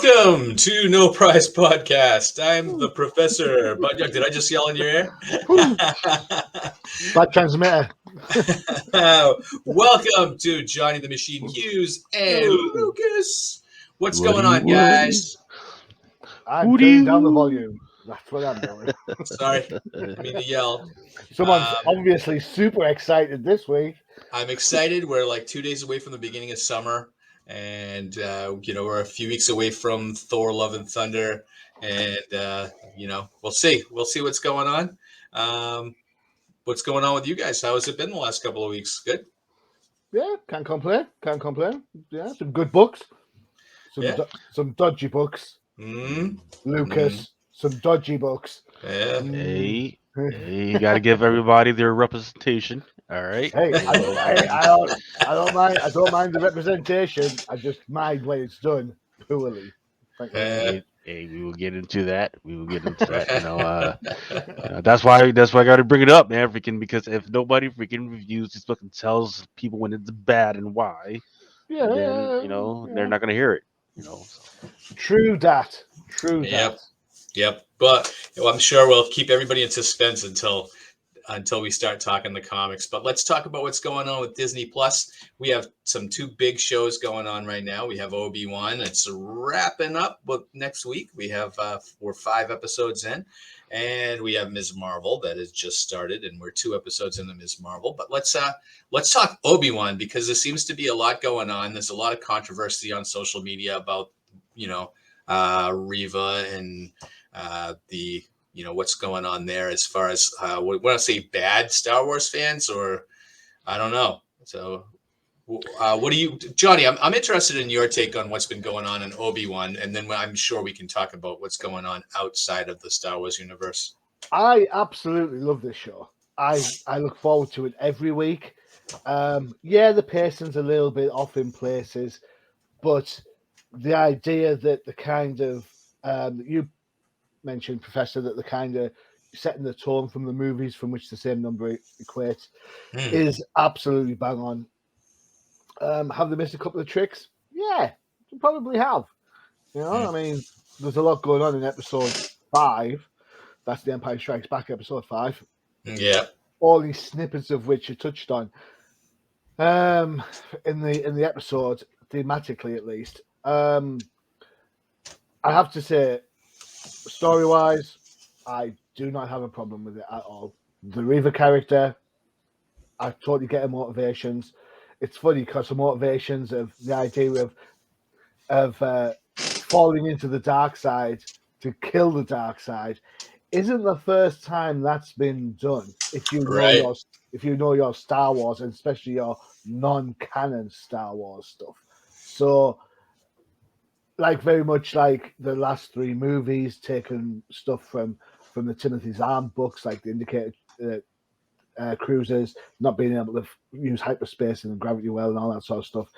Welcome to No Prize Podcast. I'm the professor. But did I just yell in your ear? Bad transmitter. Welcome to Johnny the Machine Hughes and Lucas. What's going on, guys? I'm turning down the volume. That's what I'm doing. Sorry, I mean to yell. Someone's obviously super excited this week. I'm excited. We're like 2 days away from the beginning of summer. And, we're a few weeks away from Thor, Love and Thunder. And, we'll see. We'll see what's going on. What's going on with you guys? How has it been the last couple of weeks? Good? Yeah, can't complain. Yeah, some good books. Some dodgy books. Lucas, some dodgy books. Yeah. Hey, you got to give everybody their representation. All right. Hey, I don't mind the representation. I just mind when it's done poorly. Hey, we will get into that. That's why I got to bring it up, man. Because if nobody freaking reviews this book and tells people when it's bad and why, then they're not gonna hear it. True that. Yep. But I'm sure we'll keep everybody in suspense until we start talking the comics. But let's talk about what's going on with Disney Plus. We have two big shows going on right now. We have Obi-Wan. It's wrapping up next week. We're 5 episodes in, and we have Ms. Marvel that has just started, and we're 2 episodes into Ms. Marvel. But let's talk Obi-Wan, because there seems to be a lot going on. There's a lot of controversy on social media about Reva and the what's going on there as far as want to say bad Star Wars fans, or I don't know. So what do you, Johnny? I'm interested in your take on what's been going on in Obi-Wan, and then I'm sure we can talk about what's going on outside of the Star Wars universe. I absolutely love this show. I look forward to it every week. The pacing's a little bit off in places, but the idea that the kind of you mentioned, Professor, that the kind of setting the tone from the movies from which the same number equates is absolutely bang on. Have they missed a couple of tricks? Yeah, they probably have. I mean, there's a lot going on in episode 5. That's the Empire Strikes Back, episode 5. Yeah. All these snippets of which are touched on in the episode, thematically at least. I have to say, story-wise, I do not have a problem with it at all. The Reva character, I totally get her motivations. It's funny because her motivations of the idea of falling into the dark side to kill the dark side isn't the first time that's been done. If you know your Star Wars, and especially your non-canon Star Wars stuff, so. Very much like the last 3 movies, taken stuff from the Timothy Zahn books, like the Indicator Cruisers, not being able to use hyperspace and gravity well and all that sort of stuff.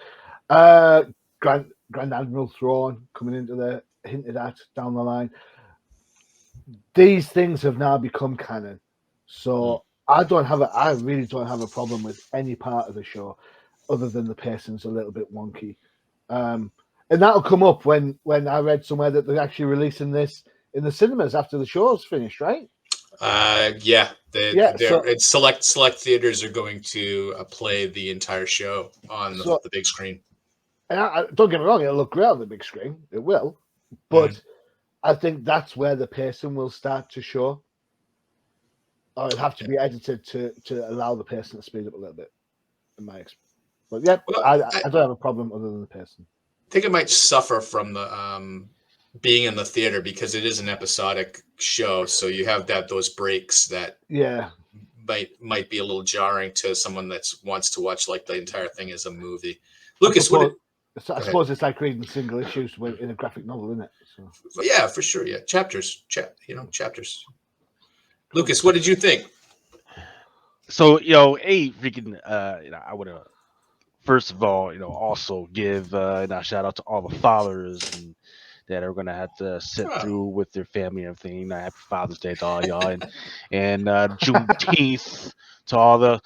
Grand Admiral Thrawn coming into the hinted at down the line. These things have now become canon, so I really don't have a problem with any part of the show, other than the pacing's a little bit wonky. And that'll come up when I read somewhere that they're actually releasing this in the cinemas after the show's finished, right? Select theaters are going to play the entire show on the big screen. And don't get me wrong, it'll look great on the big screen. It will. But I think that's where the pacing will start to show. Or it'll have to be edited to allow the pacing to speed up a little bit, in my experience. But I don't have a problem other than the pacing. I think it might suffer from the being in the theater, because it is an episodic show, so you have those breaks that might be a little jarring to someone that wants to watch like the entire thing as a movie. Lucas, I suppose it's like reading single issues in a graphic novel, isn't it? So. Yeah, for sure. Yeah, chapters. Chapters. Lucas, what did you think? So I would have. First of all, also give a shout out to all the fathers that are gonna have to sit through with their family and everything. Happy Father's Day to all y'all, and Juneteenth to all to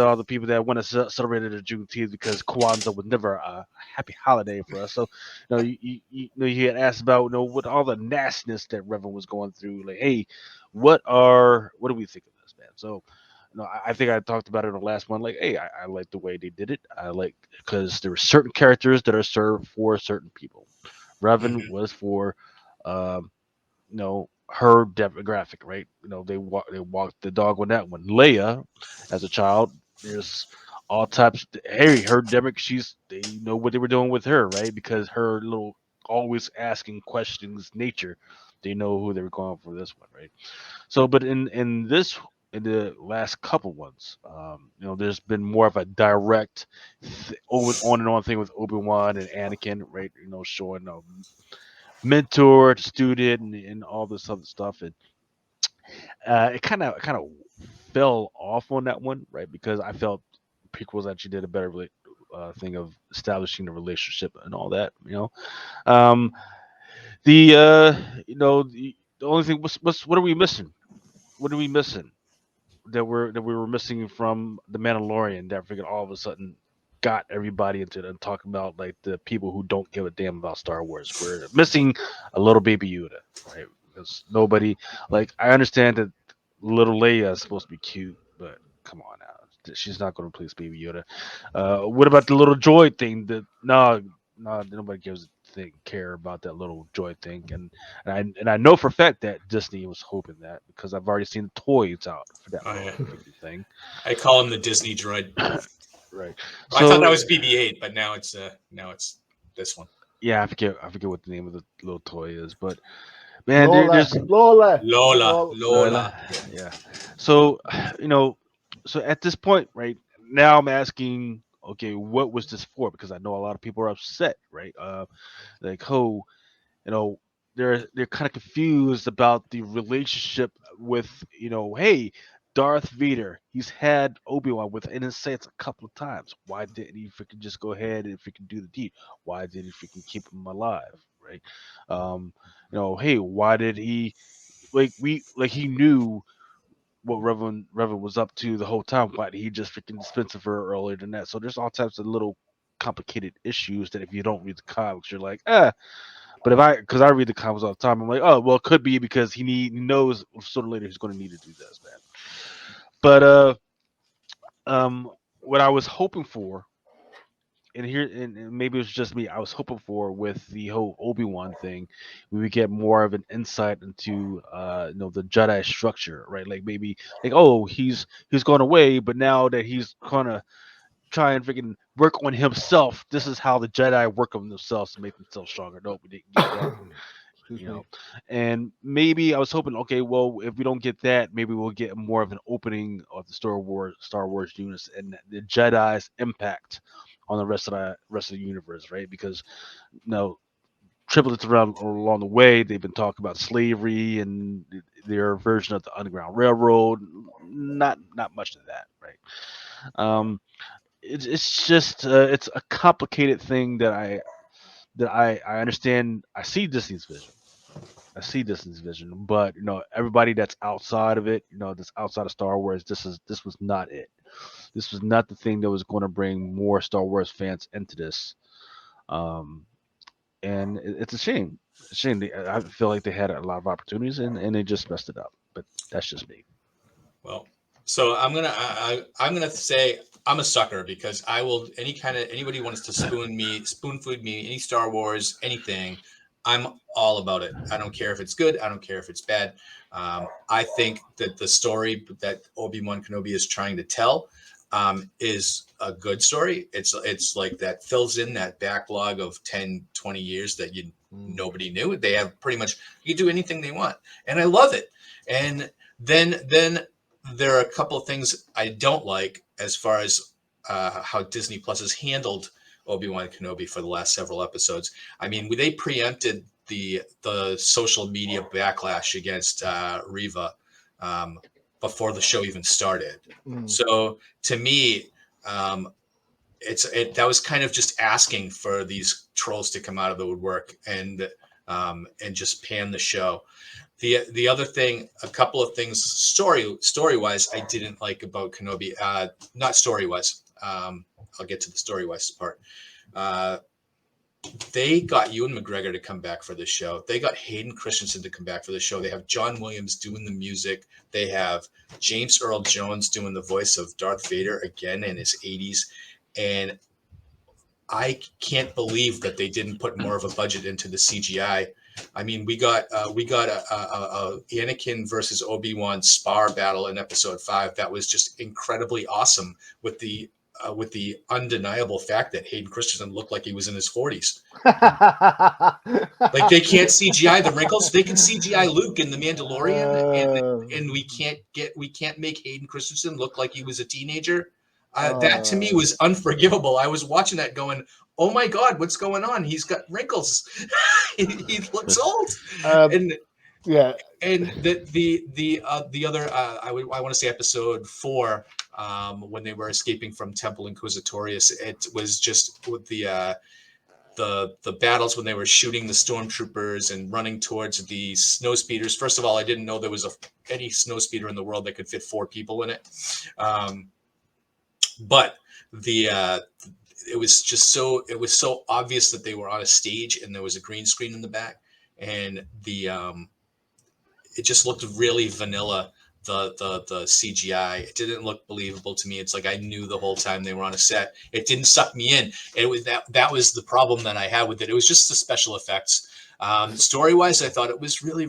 all the people that want to celebrate the Juneteenth, because Kwanzaa was never a happy holiday for us. So, you had asked about what all the nastiness that Reverend was going through. Like, hey, what do we think of this, man? So, I think I talked about it in the last one. Like, hey, I like the way they did it. I like, because there were certain characters that are served for certain people. Revan was for, um, her demographic, right? They walked the dog on that one. Leia, as a child, there's all types. Hey, her demographic, they know what they were doing with her, right? Because her little always asking questions nature, they know who they were going for this one, right? So, but in the last couple ones, there's been more of a direct on and on thing with Obi-Wan and Anakin, right? Showing mentor to student and all this other stuff, and it kind of fell off on that one, right? Because I felt prequels actually did a better thing of establishing the relationship and all that, Um, the the only thing what are we missing? What are we missing? That we were missing from the Mandalorian, that freaking all of a sudden got everybody into it and talking about like the people who don't give a damn about Star Wars. We're missing a little baby Yoda, right? Because nobody, like, I understand that little Leia is supposed to be cute, but come on now, she's not going to replace baby Yoda. What about the little droid thing? No, nobody gives a thing care about that little droid thing, and I know for a fact that Disney was hoping that, because I've already seen the toys out for that Oh, little yeah. freaking thing. I call him the Disney droid. Right. I thought So that was BB-8, but now it's this one. yeah, I forget what the name of the little toy is, but man, there's Lola. Lola. yeah. So so at this point, right now, I'm asking, okay, what was this for? Because I know a lot of people are upset, right? Like, oh, you know they're kind of confused about the relationship with, hey, Darth Vader, he's had Obi-Wan within his sights a couple of times. Why didn't he freaking just go ahead and freaking do the deed? Why did he freaking keep him alive, right? um hey, why did he, he knew what Reverend was up to the whole time? Why did he just freaking dispense of her earlier than that? So there's all types of little complicated issues that if you don't read the comics, you're like, but because I read the comics all the time, I'm like, oh, well, it could be because he knows sooner or later he's going to need to do this, man. But what I was hoping for, and maybe it was just me, I was hoping for with the whole Obi-Wan thing, we would get more of an insight into the Jedi structure, right? Like, maybe, like, oh, he's gone away, but now that he's gonna try and freaking work on himself, this is how the Jedi work on themselves to make themselves stronger. Nope, we didn't get that. Excuse you me. know and maybe I was hoping, okay, well, if we don't get that, maybe we'll get more of an opening of the Star Wars universe and the Jedi's impact on the rest of the universe, right? Because triplets around along the way, they've been talking about slavery and their version of the Underground Railroad. Not much of that, right? It's just it's a complicated thing that I understand. I see Disney's vision, but everybody that's outside of it, that's outside of Star Wars, this was not it. This was not the thing that was going to bring more Star Wars fans into this. Um, and it's a shame. It's a shame. I feel like they had a lot of opportunities, and they just messed it up. But that's just me. Well, so I'm gonna say I'm a sucker because I will anybody wants to spoon food me any Star Wars anything, I'm all about it. I don't care if it's good. I don't care if it's bad. I think that the story that Obi-Wan Kenobi is trying to tell is a good story. It's like that fills in that backlog of 10, 20 years that nobody knew. They have pretty much, you can do anything they want, and I love it. And then there are a couple of things I don't like as far as how Disney Plus has handled Obi-Wan Kenobi for the last several episodes. I mean, they preempted the social media backlash against Riva before the show even started. So to me, that was kind of just asking for these trolls to come out of the woodwork and just pan the show. The other thing, a couple of things story wise, I didn't like about Kenobi. Not story wise. I'll get to the story wise part. They got Ewan McGregor to come back for the show. They got Hayden Christensen to come back for the show. They have John Williams doing the music. They have James Earl Jones doing the voice of Darth Vader again in his 80s. And I can't believe that they didn't put more of a budget into the CGI. I mean, we got a Anakin versus Obi-Wan spar battle in Episode 5 that was just incredibly awesome with the undeniable fact that Hayden Christensen looked like he was in his 40s. Like, they can't CGI the wrinkles. They can CGI Luke in The Mandalorian, and we can't make Hayden Christensen look like he was a teenager. That to me was unforgivable. I was watching that going, oh my God, what's going on? He's got wrinkles. he looks old. And the other I want to say Episode 4, when they were escaping from Temple Inquisitorius, it was just with the battles when they were shooting the stormtroopers and running towards the snow speeders. First of all, I didn't know there was any snow speeder in the world that could fit 4 people in it. But it was so obvious that they were on a stage and there was a green screen in the back, and it just looked really vanilla. The CGI, it didn't look believable to me. It's like I knew the whole time they were on a set. It didn't suck me in. It was that was the problem that I had with it. It was just the special effects. Story wise, I thought it was really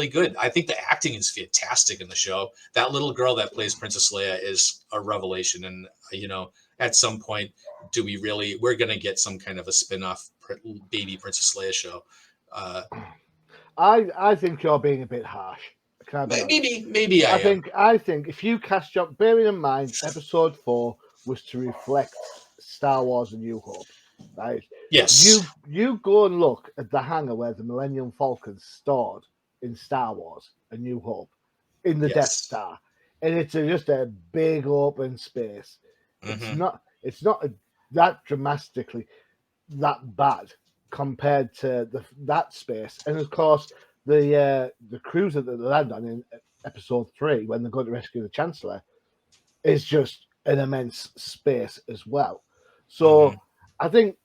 good. I think the acting is fantastic in the show. That little girl that plays Princess Leia is a revelation. And, at some point, we're going to get some kind of a spin-off baby Princess Leia show. I think you're being a bit harsh. Maybe I think if you cast your, bearing in mind, Episode 4 was to reflect Star Wars: A New Hope, right? Yes. You go and look at the hangar where the Millennium Falcon's stored in Star Wars: A New Hope, in the Death Star, and it's just a big open space. Mm-hmm. It's not that dramatically that bad compared to that space, and of course the cruiser that they land on in Episode 3 when they're going to rescue the Chancellor is just an immense space as well. So I think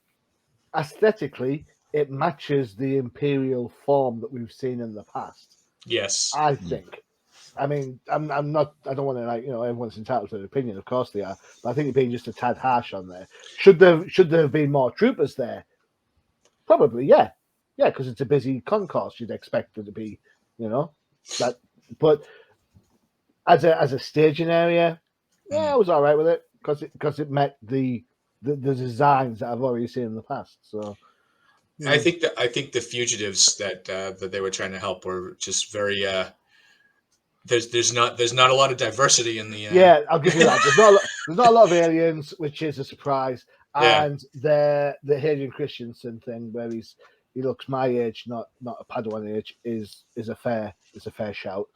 aesthetically it matches the Imperial form that we've seen in the past. Yes, I think. I mean, I'm not. I don't want to everyone's entitled to their opinion. Of course they are, but I think you're being just a tad harsh on there. Should there have been more troopers there? Probably, yeah, because it's a busy concourse. You'd expect there to be, that. But as a staging area, I was all right with it because it met the designs that I've already seen in the past. So. I think the fugitives that they were trying to help were just very. There's not a lot of diversity in the. Yeah, I'll give you that. There's not a lot of aliens, which is a surprise. And the Hayden Christensen thing, where he looks my age, not a Padawan age, is a fair shout.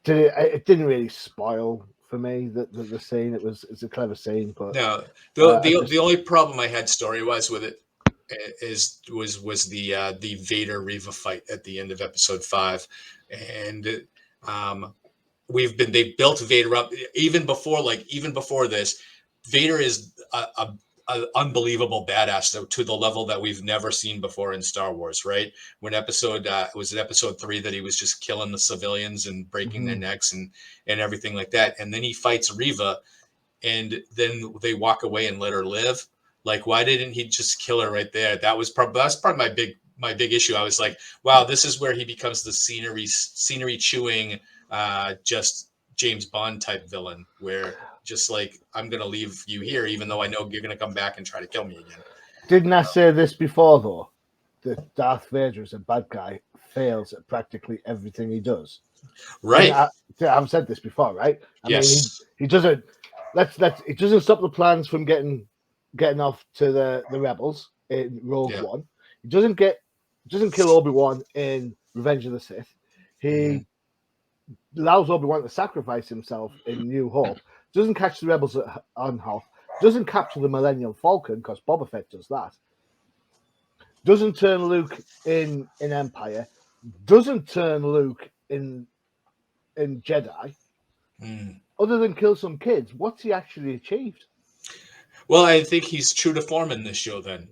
It didn't really spoil for me the scene. It's a clever scene, but no. The only problem I had story wise with it was the Vader Reva fight at the end of Episode 5, and they built Vader up even before this. Vader is a unbelievable badass to the level that we've never seen before in Star Wars, right? When Episode 3 that he was just killing the civilians and breaking their necks and everything like that, and then he fights Reva, and then they walk away and let her live. Like, why didn't he just kill her right there? That's part of my big issue. I was like, wow, this is where he becomes the scenery chewing, just James Bond type villain, where just like, I'm going to leave you here, even though I know you're going to come back and try to kill me again. Didn't I say this before, though? That Darth Vader as a bad guy fails at practically everything he does. Right. I've said this before, right? I mean, he doesn't. It doesn't stop the plans from getting off to the rebels in Rogue One. He doesn't kill Obi-Wan in Revenge of the Sith. He allows Obi-Wan to sacrifice himself in New Hope. doesn't catch the rebels on Hoth, doesn't capture the Millennium Falcon because Boba Fett does that, doesn't turn Luke in Empire, doesn't turn Luke in Jedi. Other than kill some kids, what's he actually achieved? Well, I think he's true to form in this show then.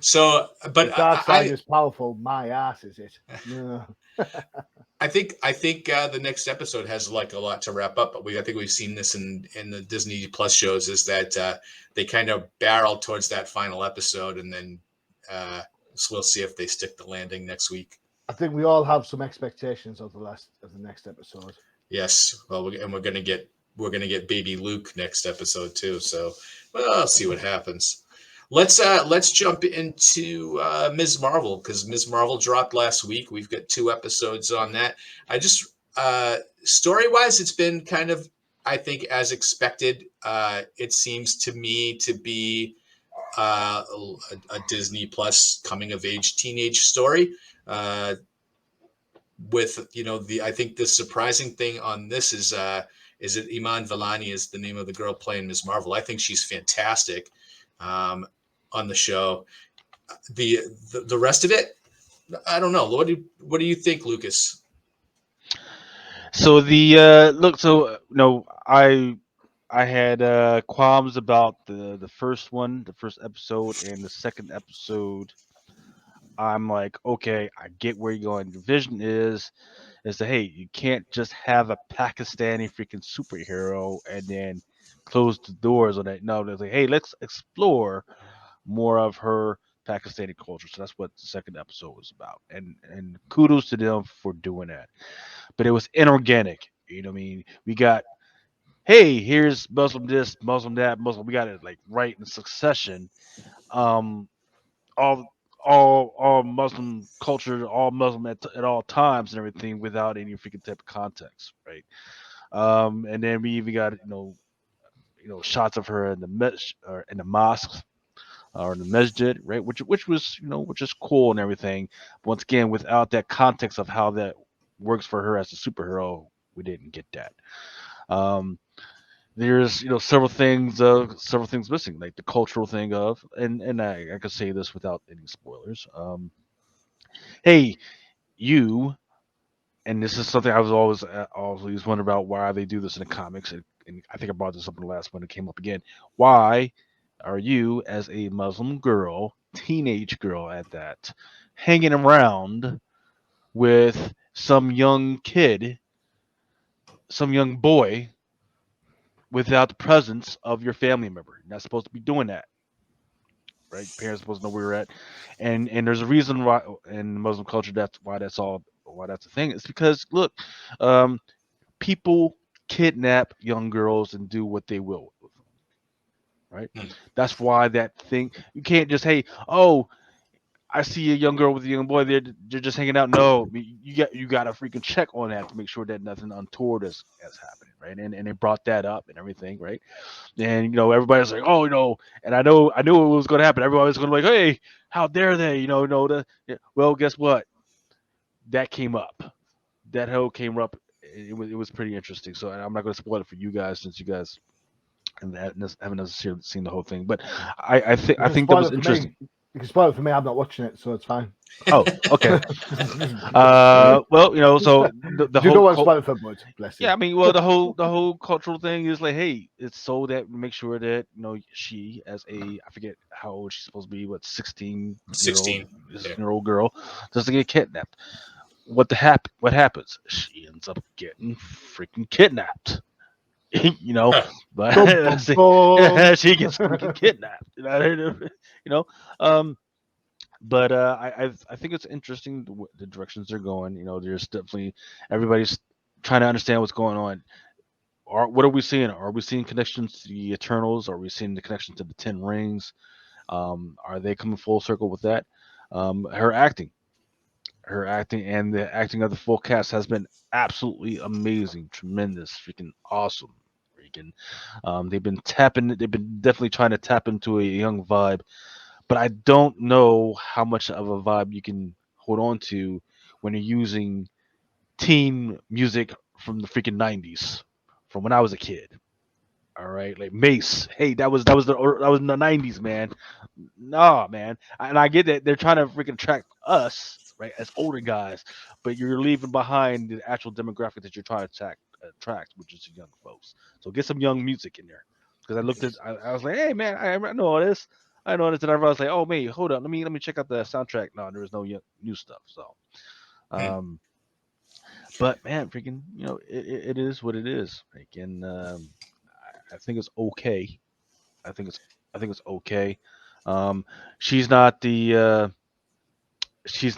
So, but the dark side is powerful. My ass is it? No. I think the next episode has like a lot to wrap up. But I think we've seen this in the Disney Plus shows, is that they kind of barrel towards that final episode, and then so we'll see if they stick the landing next week. I think we all have some expectations of the next episode. Yes, well, we're gonna get baby Luke next episode too. So, well, I'll see what happens. Let's jump into Ms. Marvel, because Ms. Marvel dropped last week. We've got 2 episodes on that. I just story-wise, it's been kind of, I think, as expected. It seems to me to be a Disney Plus coming of age teenage story. With I think the surprising thing on this is that Iman Vellani is the name of the girl playing Ms. Marvel. I think she's fantastic on the show. The rest of it, I don't know. What do you think, Lucas? So the look, so no, I had qualms about the first one, the first episode, and the second episode. I'm like, okay, I get where you're going. The vision is that, hey, you can't just have a Pakistani freaking superhero and then close the doors on that. No, they're like, hey, let's explore more of her Pakistani culture. So that's what the second episode was about. And kudos to them for doing that. But it was inorganic. You know what I mean? We got, hey, here's Muslim this, Muslim that, Muslim. We got it like right in succession. Um, all all Muslim culture, all Muslim at all times and everything without any freaking type of context, right? And then we even got shots of her in the or in the mosques or in the masjid, right? Which was which is cool and everything. But once again, without that context of how that works for her as a superhero, we didn't get that. Um, there's several things missing, like the cultural thing of, and I could say this without any spoilers. Hey, you, and this is something I was always wondering about, why they do this in the comics, and I think I brought this up in the last one. It came up again. Why are you, as a Muslim girl, teenage girl at that, hanging around with some young kid, some young boy, without the presence of your family member? You're not supposed to be doing that, right? Parents are supposed to know where you're at, and there's a reason why in Muslim culture that's why that's a thing. It's because look, people kidnap young girls and do what they will with them, right? That's why that thing, you can't just, hey, oh, I see a young girl with a young boy, they're just hanging out. No, you got to freaking check on that to make sure that nothing untoward is happening, right? And they brought that up and everything, right? And everybody's like, oh, and I knew it was going to happen. Everybody was going to be like, hey, how dare they? Well, guess what? That came up. That hell came up. It was pretty interesting. So I'm not going to spoil it for you guys, since you guys haven't necessarily seen the whole thing. But I think that was interesting. You can spoil it for me. I'm not watching it, so it's fine. Oh, okay. Well, so the you whole don't want to spoil it for Bud. Bless you. yeah, I mean, well, the whole cultural thing is like, hey, it's so that we make sure that she, as a, I forget how old she's supposed to be, what, 16 year old girl, doesn't get kidnapped. What happens? She ends up getting freaking kidnapped. But she gets freaking kidnapped. But I think it's interesting the directions they're going. There's definitely, everybody's trying to understand what's going on. What are we seeing? Are we seeing connections to the Eternals? Are we seeing the connection to the Ten Rings? Are they coming full circle with that? Her acting and the acting of the full cast has been absolutely amazing, tremendous, freaking awesome. They've been definitely trying to tap into a young vibe, but I don't know how much of a vibe you can hold on to when you're using teen music from the freaking 90s. from when I was a kid. All right, like Mace. Hey, that was in the '90s, man. Nah, man. And I get that they're trying to freaking attract us, right, as older guys, but you're leaving behind the actual demographic that you're trying to attract, which is young folks. So get some young music in there. Because I was like, hey, man, I know all this. I know this, and I was like, oh, man, hold up, let me check out the soundtrack. No, there was no new stuff. So, um, but man, freaking, it is what it is. Like, and I think it's okay. I think it's okay. Um, she's not she's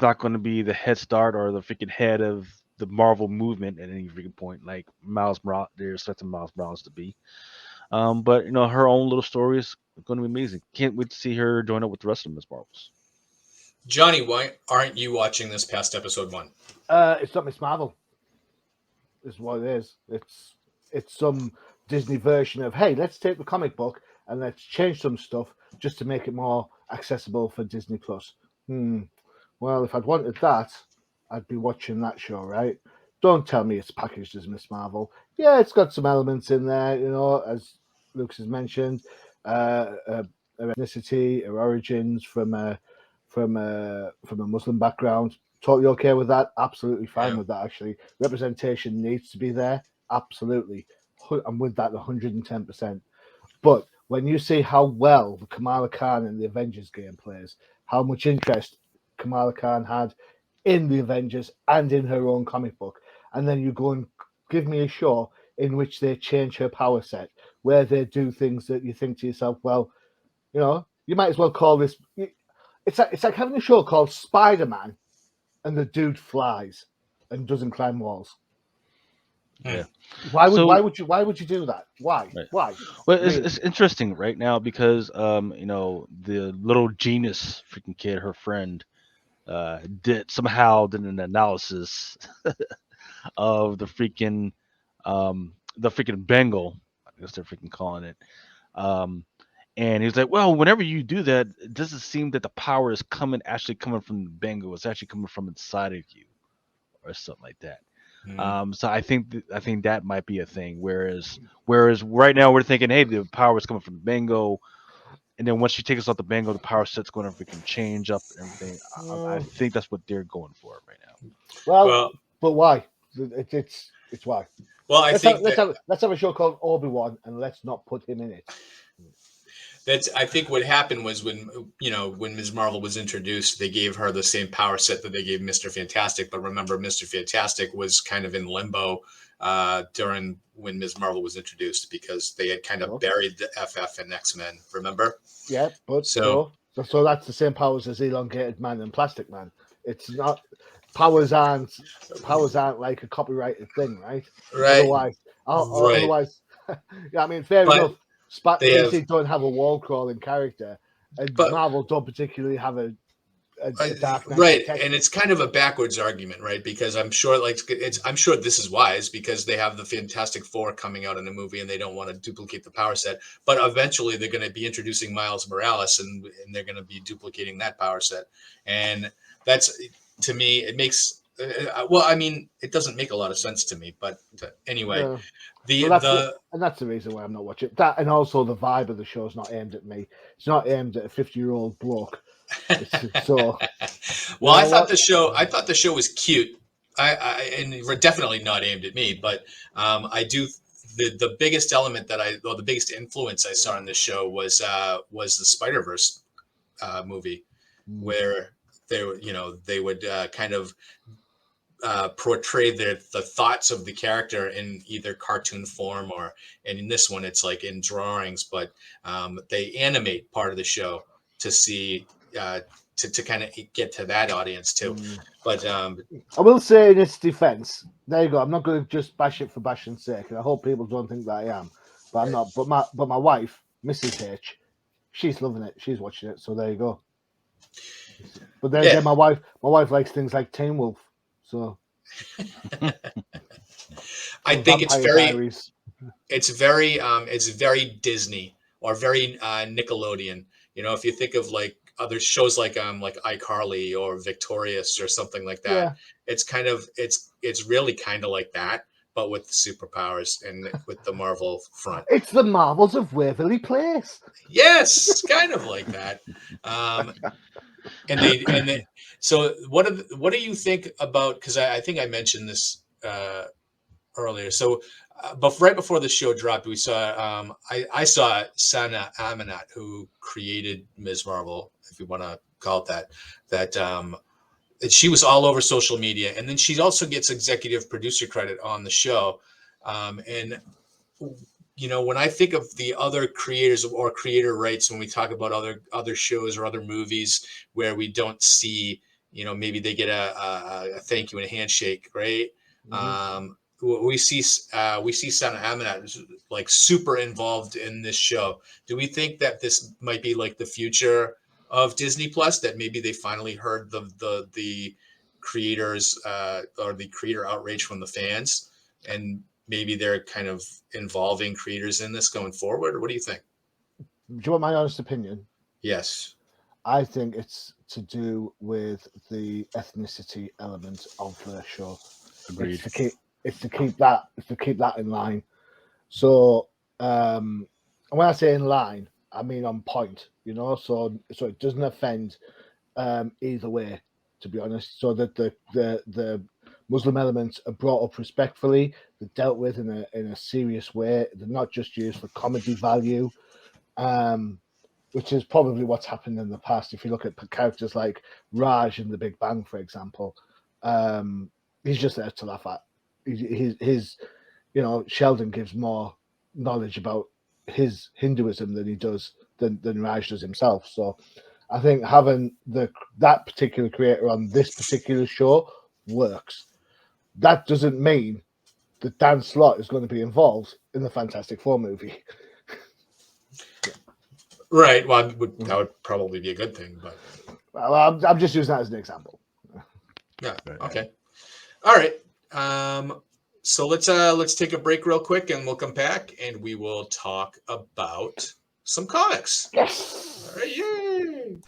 not going to be the head start or the freaking head of the Marvel movement at any freaking point, like Miles Morales. They're expecting Miles Morales to be. But her own little story is going to be amazing. Can't wait to see her join up with the rest of Miss Marvels. Johnny, why aren't you watching this past episode 1? It's not Miss Marvel. Is what it is. It's some Disney version of, hey, let's take the comic book and let's change some stuff just to make it more accessible for Disney Plus. Well, if I'd wanted that, I'd be watching that show, right? Don't tell me it's packaged as Miss Marvel. Yeah, it's got some elements in there, as Luke has mentioned, her ethnicity, her origins from a Muslim background. Totally okay with that. Absolutely fine with that. Actually, representation needs to be there. Absolutely, I'm with that 110%. But when you see how well the Kamala Khan in the Avengers game plays, how much interest Kamala Khan had in the Avengers and in her own comic book, and then you go and give me a show in which they change her power set, where they do things that you think to yourself, well, you might as well call this. It's like having a show called Spider-Man, and the dude flies and doesn't climb walls. Yeah. Why would you do that? Why? Right. Why? Well, it's interesting right now because the little genius freaking kid, her friend, did an analysis of the freaking Bengal. I guess they're freaking calling it. And he was like, well, whenever you do that, it doesn't seem that the power is actually coming from the Bengal. It's actually coming from inside of you, or something like that. So I think that might be a thing. Whereas right now we're thinking, hey, the power is coming from the Bengal, and then once she takes us off the Bengal, the power set's going to freaking change up and everything. I think that's what they're going for right now. Well, but why? It's why. Well, let's have a show called Obi-Wan, and let's not put him in it. I think what happened was when Ms. Marvel was introduced, they gave her the same power set that they gave Mr. Fantastic. But remember, Mr. Fantastic was kind of in limbo during when Ms. Marvel was introduced because they had kind of buried the FF and X-Men. Remember? Yeah, but so that's the same powers as Elongated Man and Plastic Man. It's not powers aren't like a copyrighted thing, right? Right. Otherwise, yeah. I mean, fair enough. DC don't have a wall crawling character, and Marvel don't particularly have a Dark Knight. Right, and it's kind of a backwards argument, right? Because I'm sure this is wise because they have the Fantastic Four coming out in a movie and they don't want to duplicate the power set. But eventually they're going to be introducing Miles Morales and they're going to be duplicating that power set. And that's, to me, it makes it doesn't make a lot of sense to me. But anyway, that's the reason why I'm not watching that. And also the vibe of the show is not aimed at me. It's not aimed at a 50-year-old bloke. So, well, I thought the show was cute. And we're definitely not aimed at me, but I do. The biggest element the biggest influence I saw in this show was the Spider-Verse movie, where they would kind of portray the thoughts of the character in either cartoon form and in this one it's like in drawings, but they animate part of the show to see. To kind of get to that audience too. But I will say in its defense, there you go. I'm not going to just bash it for bashing's sake, and I hope people don't think that I am. But I'm not. But my wife, Mrs. H, she's loving it. She's watching it. So there you go. But then my wife likes things like Teen Wolf. So I think it's very Disney or very Nickelodeon. If you think of like other shows like iCarly or Victorious or something like that, it's really kind of like that. but with superpowers and with the Marvel front. It's the Marvels of Waverly Place. Yes, kind of like that. And they. So what do you think about? Because I think I mentioned this earlier. So, but right before the show dropped, we saw I saw Sana Amanat, who created Ms. Marvel, if you want to call it that. That she was all over social media, and then she also gets executive producer credit on the show. And when I think of the other creators or creator rights, when we talk about other shows or other movies where we don't see, maybe they get a thank you and a handshake, right? Mm-hmm. We see Sana Amanat like super involved in this show. Do we think that this might be like the future of Disney Plus? That maybe they finally heard the creators or the creator outrage from the fans, and maybe they're kind of involving creators in this going forward? Or what do you think? Do you want my honest opinion? Yes. I think it's to do with the ethnicity element of the show. Agreed. It's to keep that in line. So and when I say in line, I mean on point, so it doesn't offend either way, to be honest. So that the Muslim elements are brought up respectfully, they're dealt with in a serious way. They're not just used for comedy value. Which is probably what's happened in the past. If you look at characters like Raj in The Big Bang, for example, he's just there to laugh at. His Sheldon gives more knowledge about his Hinduism than Raj does himself. So I think having that particular creator on this particular show works. That doesn't mean that Dan Slott is going to be involved in the Fantastic Four movie. Right. Well, that would probably be a good thing, but well, I'm just using that as an example. Yeah. Okay. All right. So let's take a break real quick, and we'll come back, and we will talk about some comics. Yes. All right. Yay.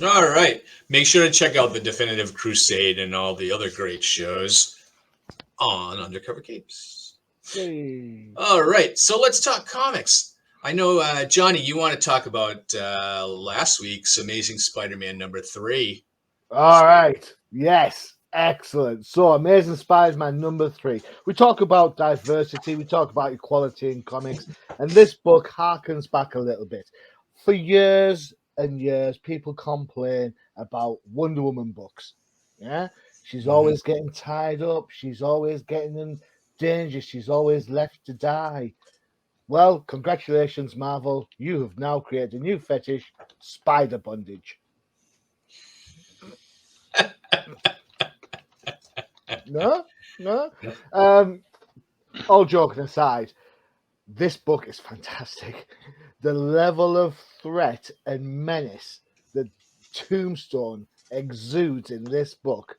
All right. Make sure to check out the Definitive Crusade and all the other great shows on Undercover Capes. Yay. All right. So let's talk comics. I know, Johnny, you want to talk about last week's Amazing Spider-Man #3. All right. Yes. Excellent. So, Amazing Spider-Man #3. We talk about diversity. We talk about equality in comics. And this book harkens back a little bit. For years and years, people complain about Wonder Woman books. Yeah. She's always getting tied up. She's always getting in danger. She's always left to die. Well, congratulations, Marvel. You have now created a new fetish, spider bondage. No. All joking aside, this book is fantastic. The level of threat and menace that Tombstone exudes in this book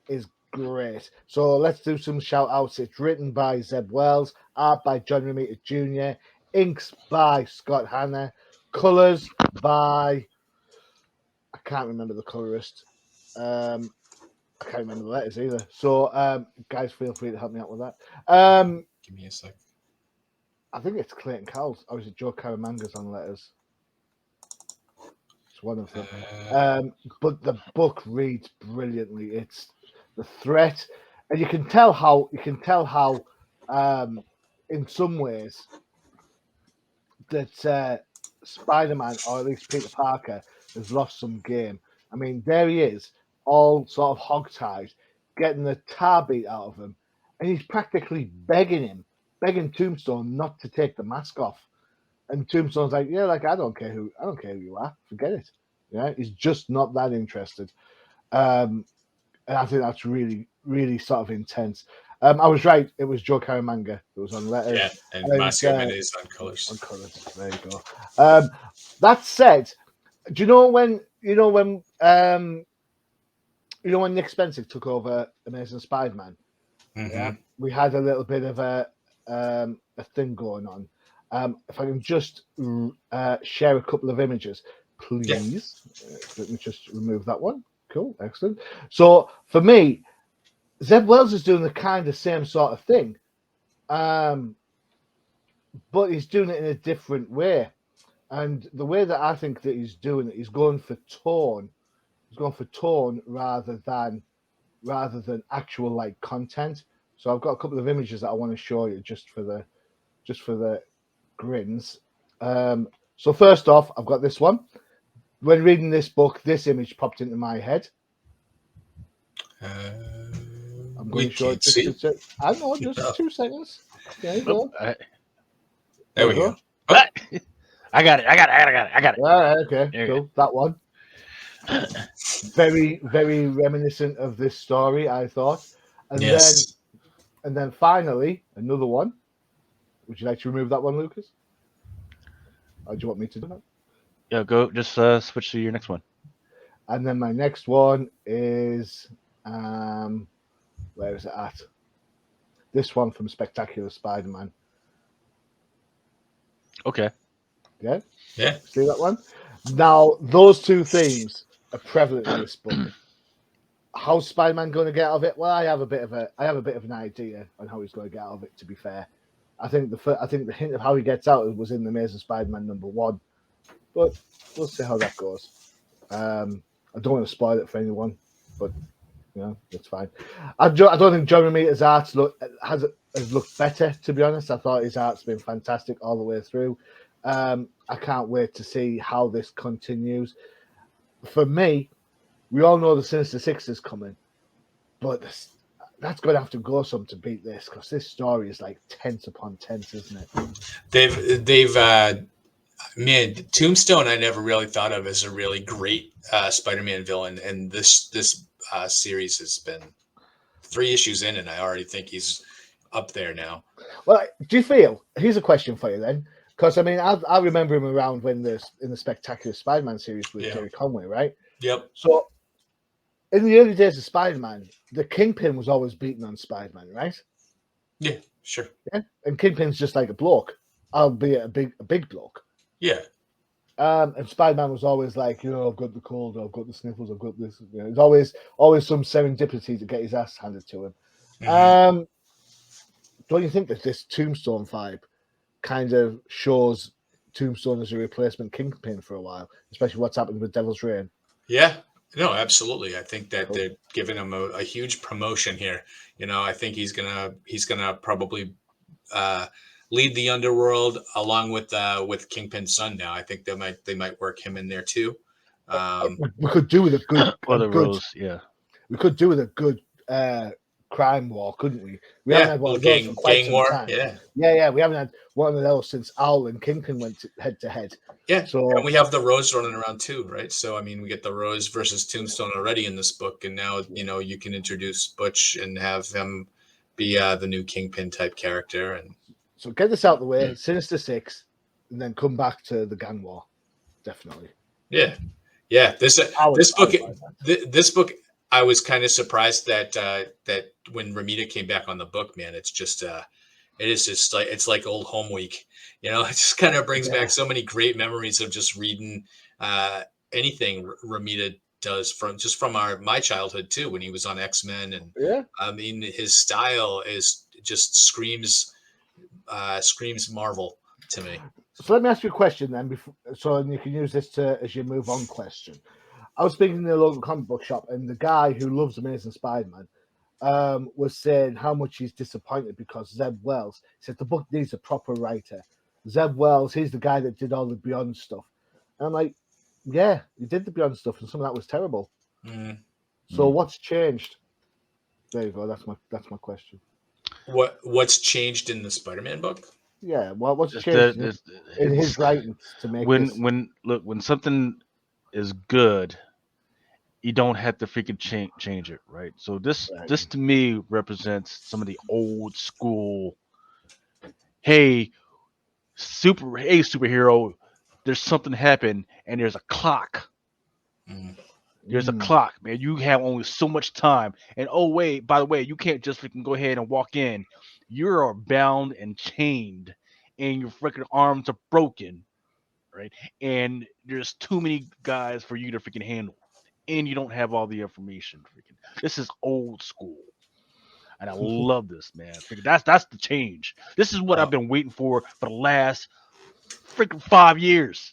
is great. So let's do some shout outs. It's written by Zeb Wells, art by John Romita Jr., inks by Scott Hanna, colors by, I can't remember the colorist. I can't remember the letters either. So, guys, feel free to help me out with that. Give me a sec. I think it's Clayton Cowles, or is it Joe Caramanga's on letters? It's one of them. But the book reads brilliantly. It's the threat, and you can tell how in some ways that Spider-Man, or at least Peter Parker, has lost some game. I mean, there he is, all sort of hogtied, getting the tar beat out of him, and he's practically begging Tombstone not to take the mask off. And Tombstone's like, yeah, like I don't care who you are, forget it. Yeah, he's just not that interested. And I think that's really, really sort of intense. I was right. It was Joe Caramanga that was on letters. Yeah, and Marcio Menes on colors. On colors. There you go. That said, do you know when Nick Spencer took over Amazing Spider-Man? Mm-hmm. Yeah, we had a little bit of a thing going on. If I can just share a couple of images, please. Yeah. Let me just remove that one. Cool, excellent. So for me, Zeb Wells is doing the kind of same sort of thing, but he's doing it in a different way. And the way that I think that he's doing it, he's going for tone. He's going for tone rather than actual like content. So I've got a couple of images that I want to show you just for the grins. So first off, I've got this one. When reading this book, this image popped into my head. I'm going to show it. I know, just 2 seconds. There you go. There we go. Oh. I got it. All right, okay, cool. That one. Very, very reminiscent of this story, I thought. And then finally, another one. Would you like to remove that one, Lucas? Or do you want me to do that? Yeah, go. Just switch to your next one. And then my next one is where is it at? This one from Spectacular Spider-Man. Okay. Yeah? Yeah. See that one? Now, those two themes are prevalent in this book. How's Spider-Man going to get out of it? Well, I have a bit of an idea on how he's going to get out of it, to be fair. I think the hint of how he gets out was in the Amazing Spider-Man #1. But we'll see how that goes. I don't want to spoil it for anyone, but it's fine. I don't think John Romita's art has looked better, to be honest. I thought his art's been fantastic all the way through. I can't wait to see how this continues. For me, we all know the Sinister Six is coming, but that's going to have to go some to beat this, because this story is like tense upon tense, isn't it? They've man, Tombstone I never really thought of as a really great Spider-Man villain, and this series has been 3 issues in, and I already think he's up there now. Well, do you feel? Here's a question for you then, because I mean, I remember him around in the Spectacular Spider-Man series with Jerry Conway, right? Yep. So in the early days of Spider-Man, the Kingpin was always beaten on Spider-Man, right? Yeah, sure. Yeah, and Kingpin's just like a bloke, albeit a big bloke. Yeah. And Spider-Man was always like, I've got the cold, I've got the sniffles, I've got this. There's always some serendipity to get his ass handed to him. Mm-hmm. Don't you think that this Tombstone vibe kind of shows Tombstone as a replacement Kingpin for a while, especially what's happened with Devil's Reign? Yeah, no, absolutely. I think that they're giving him a huge promotion here. I think he's gonna probably lead the underworld along with Kingpin's son. Now, I think they might work him in there too. We could do with a good, We could do with a good crime war, couldn't we? We haven't had one of those for quite some time. Yeah. We haven't had one of those since Owl and Kingpin went head to head. Yeah. So and we have the Rose running around too, right? So I mean, we get the Rose versus Tombstone already in this book, and now you can introduce Butch and have him be the new Kingpin type character. And so get this out of the way, Sinister Six, and then come back to the gang war. Definitely. Yeah. This book. I was kind of surprised that when Romita came back on the book, man, it's just it's like old home week. It just kind of brings back so many great memories of just reading anything Romita does from my childhood too, when he was on X-Men, and Yeah. I mean his style is just screams Marvel to me. So let me ask you a question then, so you can use this as your move on question. I was speaking in the local comic book shop, and the guy who loves Amazing Spider-Man was saying how much he's disappointed because Zeb Wells said the book needs a proper writer. Zeb Wells, he's the guy that did all the Beyond stuff. And I'm like, yeah, he did the Beyond stuff, and some of that was terrible. So what's changed? There you go. That's my question. What's changed in the Spider-Man book? Yeah, what's changed in his writing to make when something is good, you don't have to freaking change it, right? So this to me represents some of the old school. Hey, superhero, there's something happened, and there's a clock. There's a clock, man. You have only so much time. And oh wait, by the way, you can't just freaking go ahead and walk in. You are bound and chained, and your freaking arms are broken, right? And there's too many guys for you to freaking handle, and you don't have all the information. Freaking, this is old school, and I love this, man. Freaking, that's the change. This is what I've been waiting for the last freaking 5 years.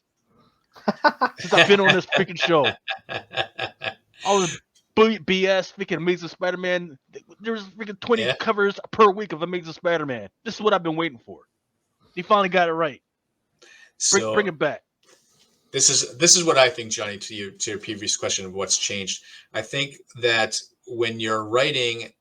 Since I've been on this freaking show. All the BS, freaking Amazing Spider-Man. There's freaking 20 covers per week of Amazing Spider-Man. This is what I've been waiting for. He finally got it right. Bring it back. This is what I think, Johnny, to your previous question of what's changed. I think that when you're writing,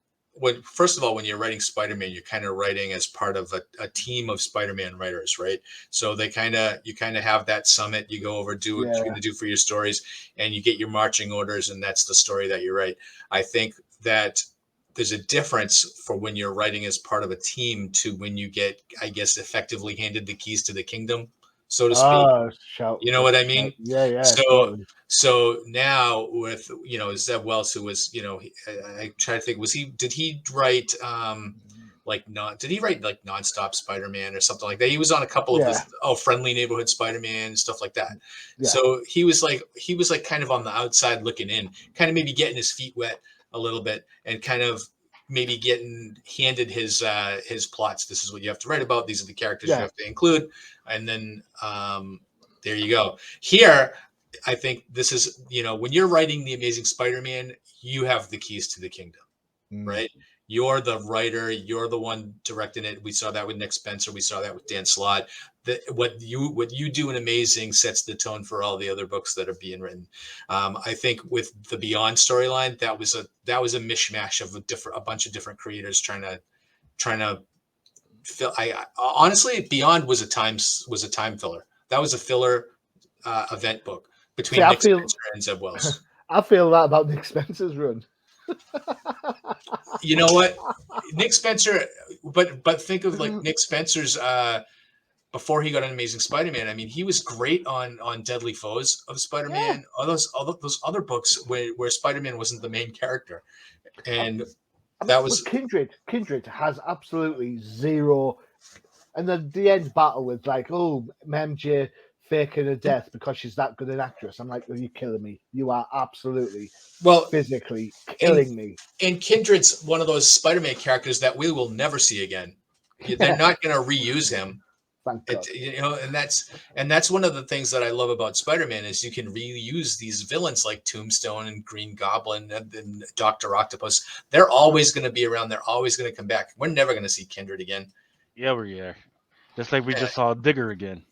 first of all, when you're writing Spider-Man, you're kind of writing as part of a team of Spider-Man writers, right? So you kind of have that summit. You go over, do what you're going to do for your stories, and you get your marching orders, and that's the story that you write. I think that there's a difference for when you're writing as part of a team to when you get, I guess, effectively handed the keys to the kingdom, so to speak. You know what I mean? Yeah. So now with Zeb Wells, who was I try to think, did he write Nonstop Spider-Man or something like that? He was on a couple of his Friendly Neighborhood Spider-Man, stuff like that. Yeah. So he was like kind of on the outside looking in, kind of maybe getting his feet wet a little bit, and kind of maybe getting handed his plots. This is what you have to write about. These are the characters you have to include, and then there you go. Here, I think this is, when you're writing The Amazing Spider-Man, you have the keys to the kingdom, right? You're the writer. You're the one directing it. We saw that with Nick Spencer. We saw that with Dan Slott. What you do in Amazing sets the tone for all the other books that are being written. I think with the Beyond storyline, that was a mishmash of a bunch of different creators trying to fill. I honestly, Beyond was a time filler. That was a filler event book between Nick Spencer and Zeb Wells. I feel that about Nick Spencer's run. You know what, Nick Spencer, but think of like Nick Spencer's before he got an Amazing Spider-Man. I mean, he was great on Deadly Foes of Spider-Man. Yeah. All those other books where Spider-Man wasn't the main character, and that was Kindred. Kindred has absolutely zero, and then the end battle with like, MJ faking a death because she's that good an actress. I'm like, are you killing me? You are absolutely physically killing me. And Kindred's one of those Spider-Man characters that we will never see again. They're not going to reuse him. Thank God. And that's one of the things that I love about Spider-Man is you can reuse these villains like Tombstone and Green Goblin and Dr. Octopus. They're always going to be around. They're always going to come back. We're never going to see Kindred again. Yeah, we are. Just like we just saw Digger again.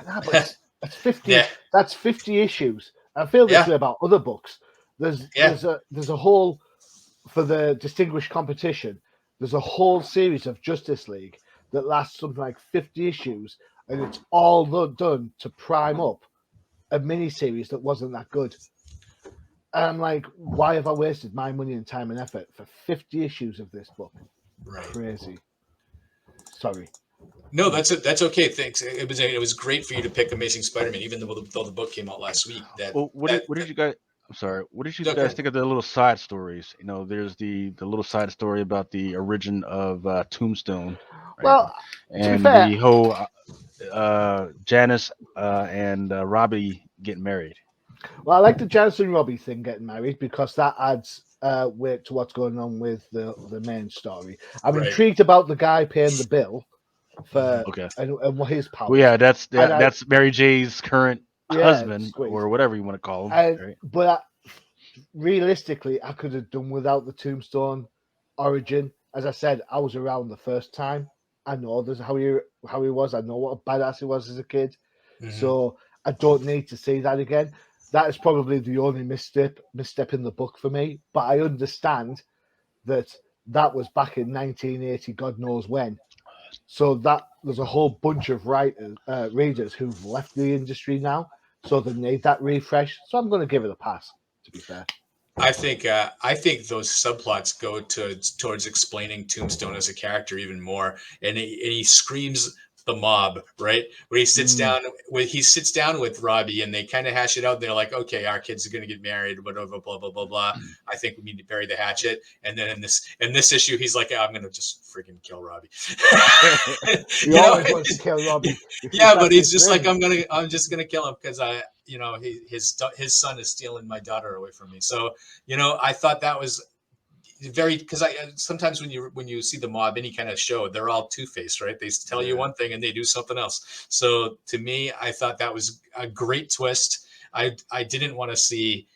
Know, but that's 50. Yeah. That's 50 issues. I feel this way about other books. There's a whole, for the distinguished competition, there's a whole series of Justice League that lasts something like 50 issues, and it's all done to prime up a mini-series that wasn't that good. And I'm like, why have I wasted my money and time and effort for 50 issues of this book? Right. Crazy. Sorry. No, that's okay. Thanks. It was great for you to pick Amazing Spider-Man, even though the book came out last week. What did you guys? I'm sorry. What did you guys think of the little side stories? There's the little side story about the origin of Tombstone. Right? Well, and to be fair, the whole Janice and Robbie getting married. Well, I like the Jansen Robbie thing getting married because that adds weight to what's going on with the main story. I'm Right. intrigued about the guy paying the bill for Okay. and what his powers. Well, yeah, And that's Mary J's current husband sweet. or whatever you want to call him. And Right? but realistically, I could have done without the Tombstone origin. As I said, I was around the first time. I know this how he was. I know what a badass he was as a kid. Mhm. So I don't need to see that again. That is probably the only misstep in the book for me. But I understand that was back in 1980, God knows when. So that there's a whole bunch of readers who've left the industry now, so they need that refresh. So I'm going to give it a pass. To be fair, I think those subplots go towards explaining Tombstone as a character even more, and he screams the mob, right? Where he sits down with Robbie, and they kind of hash it out. They're like, okay, our kids are going to get married, whatever, blah blah blah blah. I think we need to bury the hatchet. And then in this issue, he's like, I'm going to just freaking kill Robbie. he always wants to kill Robbie. Yeah, but he's just like, I'm just gonna kill him because his son is stealing my daughter away from me. So I thought that was very, because I sometimes when you see the mob, any kind of show, they're all two-faced, right? They tell you one thing and they do something else. So to me, I thought that was a great twist. I didn't want to see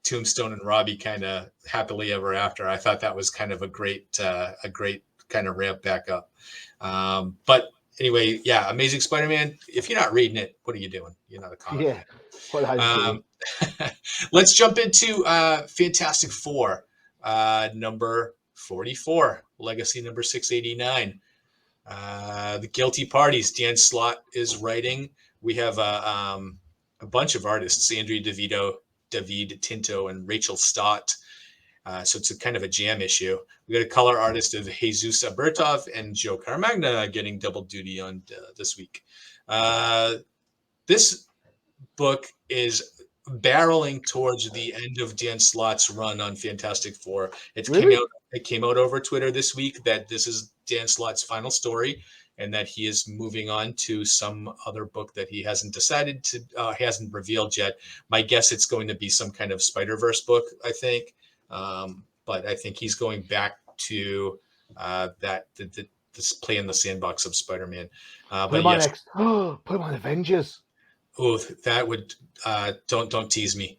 Tombstone and Robbie kind of happily ever after. I thought that was kind of a great kind of ramp back up. But anyway, yeah, Amazing Spider-Man. If you're not reading it, what are you doing? You're not a comic fan. What are you doing? Let's jump into Fantastic Four, number 44, Legacy number 689. The Guilty Parties. Dan Slott is writing. We have a bunch of artists: Andrea DeVito, David Tinto, and Rachel Stott. So it's a kind of a jam issue. We got a color artist of Jesus Abertov and Joe Caramagna getting double duty on this week. This book is barreling towards the end of Dan Slott's run on Fantastic Four. It came out over Twitter this week that this is Dan Slott's final story, and that he is moving on to some other book that he hasn't decided to, hasn't revealed yet. My guess it's going to be some kind of Spider-Verse book, I think. But I think he's going back to this play in the sandbox of Spider-Man. Put him on next. Put him on Avengers. Oh, that would don't tease me.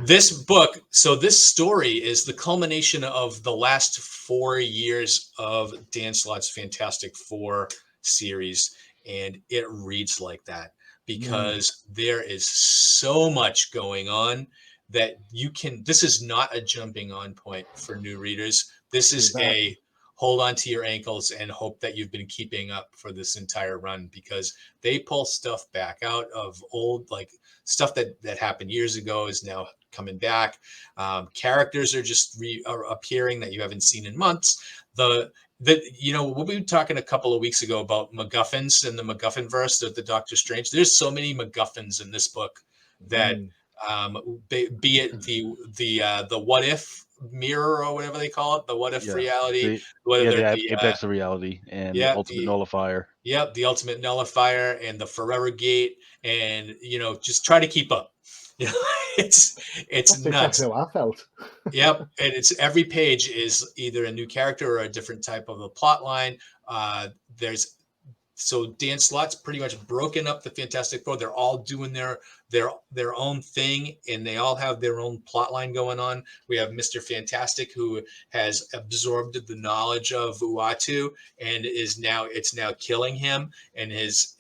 This book, so this story is the culmination of the last 4 years of Dan Slott's Fantastic Four series, and it reads like that because there is so much going on that this is not a jumping on point for new readers. This is a hold on to your ankles and hope that you've been keeping up for this entire run, because they pull stuff back out of old, like stuff that happened years ago is now coming back. Characters are just appearing that you haven't seen in months. We'll be talking a couple of weeks ago about MacGuffins and the MacGuffin verse of the Doctor Strange. There's so many MacGuffins in this book that be it the what if mirror or whatever they call it, the what if reality, the apex of reality and the ultimate nullifier. Yep, the ultimate nullifier and the Forever Gate, and just try to keep up. It's That's nuts. exactly how I felt. Yep, and it's every page is either a new character or a different type of a plot line. So Dan Slott's pretty much broken up the Fantastic Four. They're all doing their own thing, and they all have their own plot line going on. We have Mr. Fantastic, who has absorbed the knowledge of Uatu, and it's now killing him, and his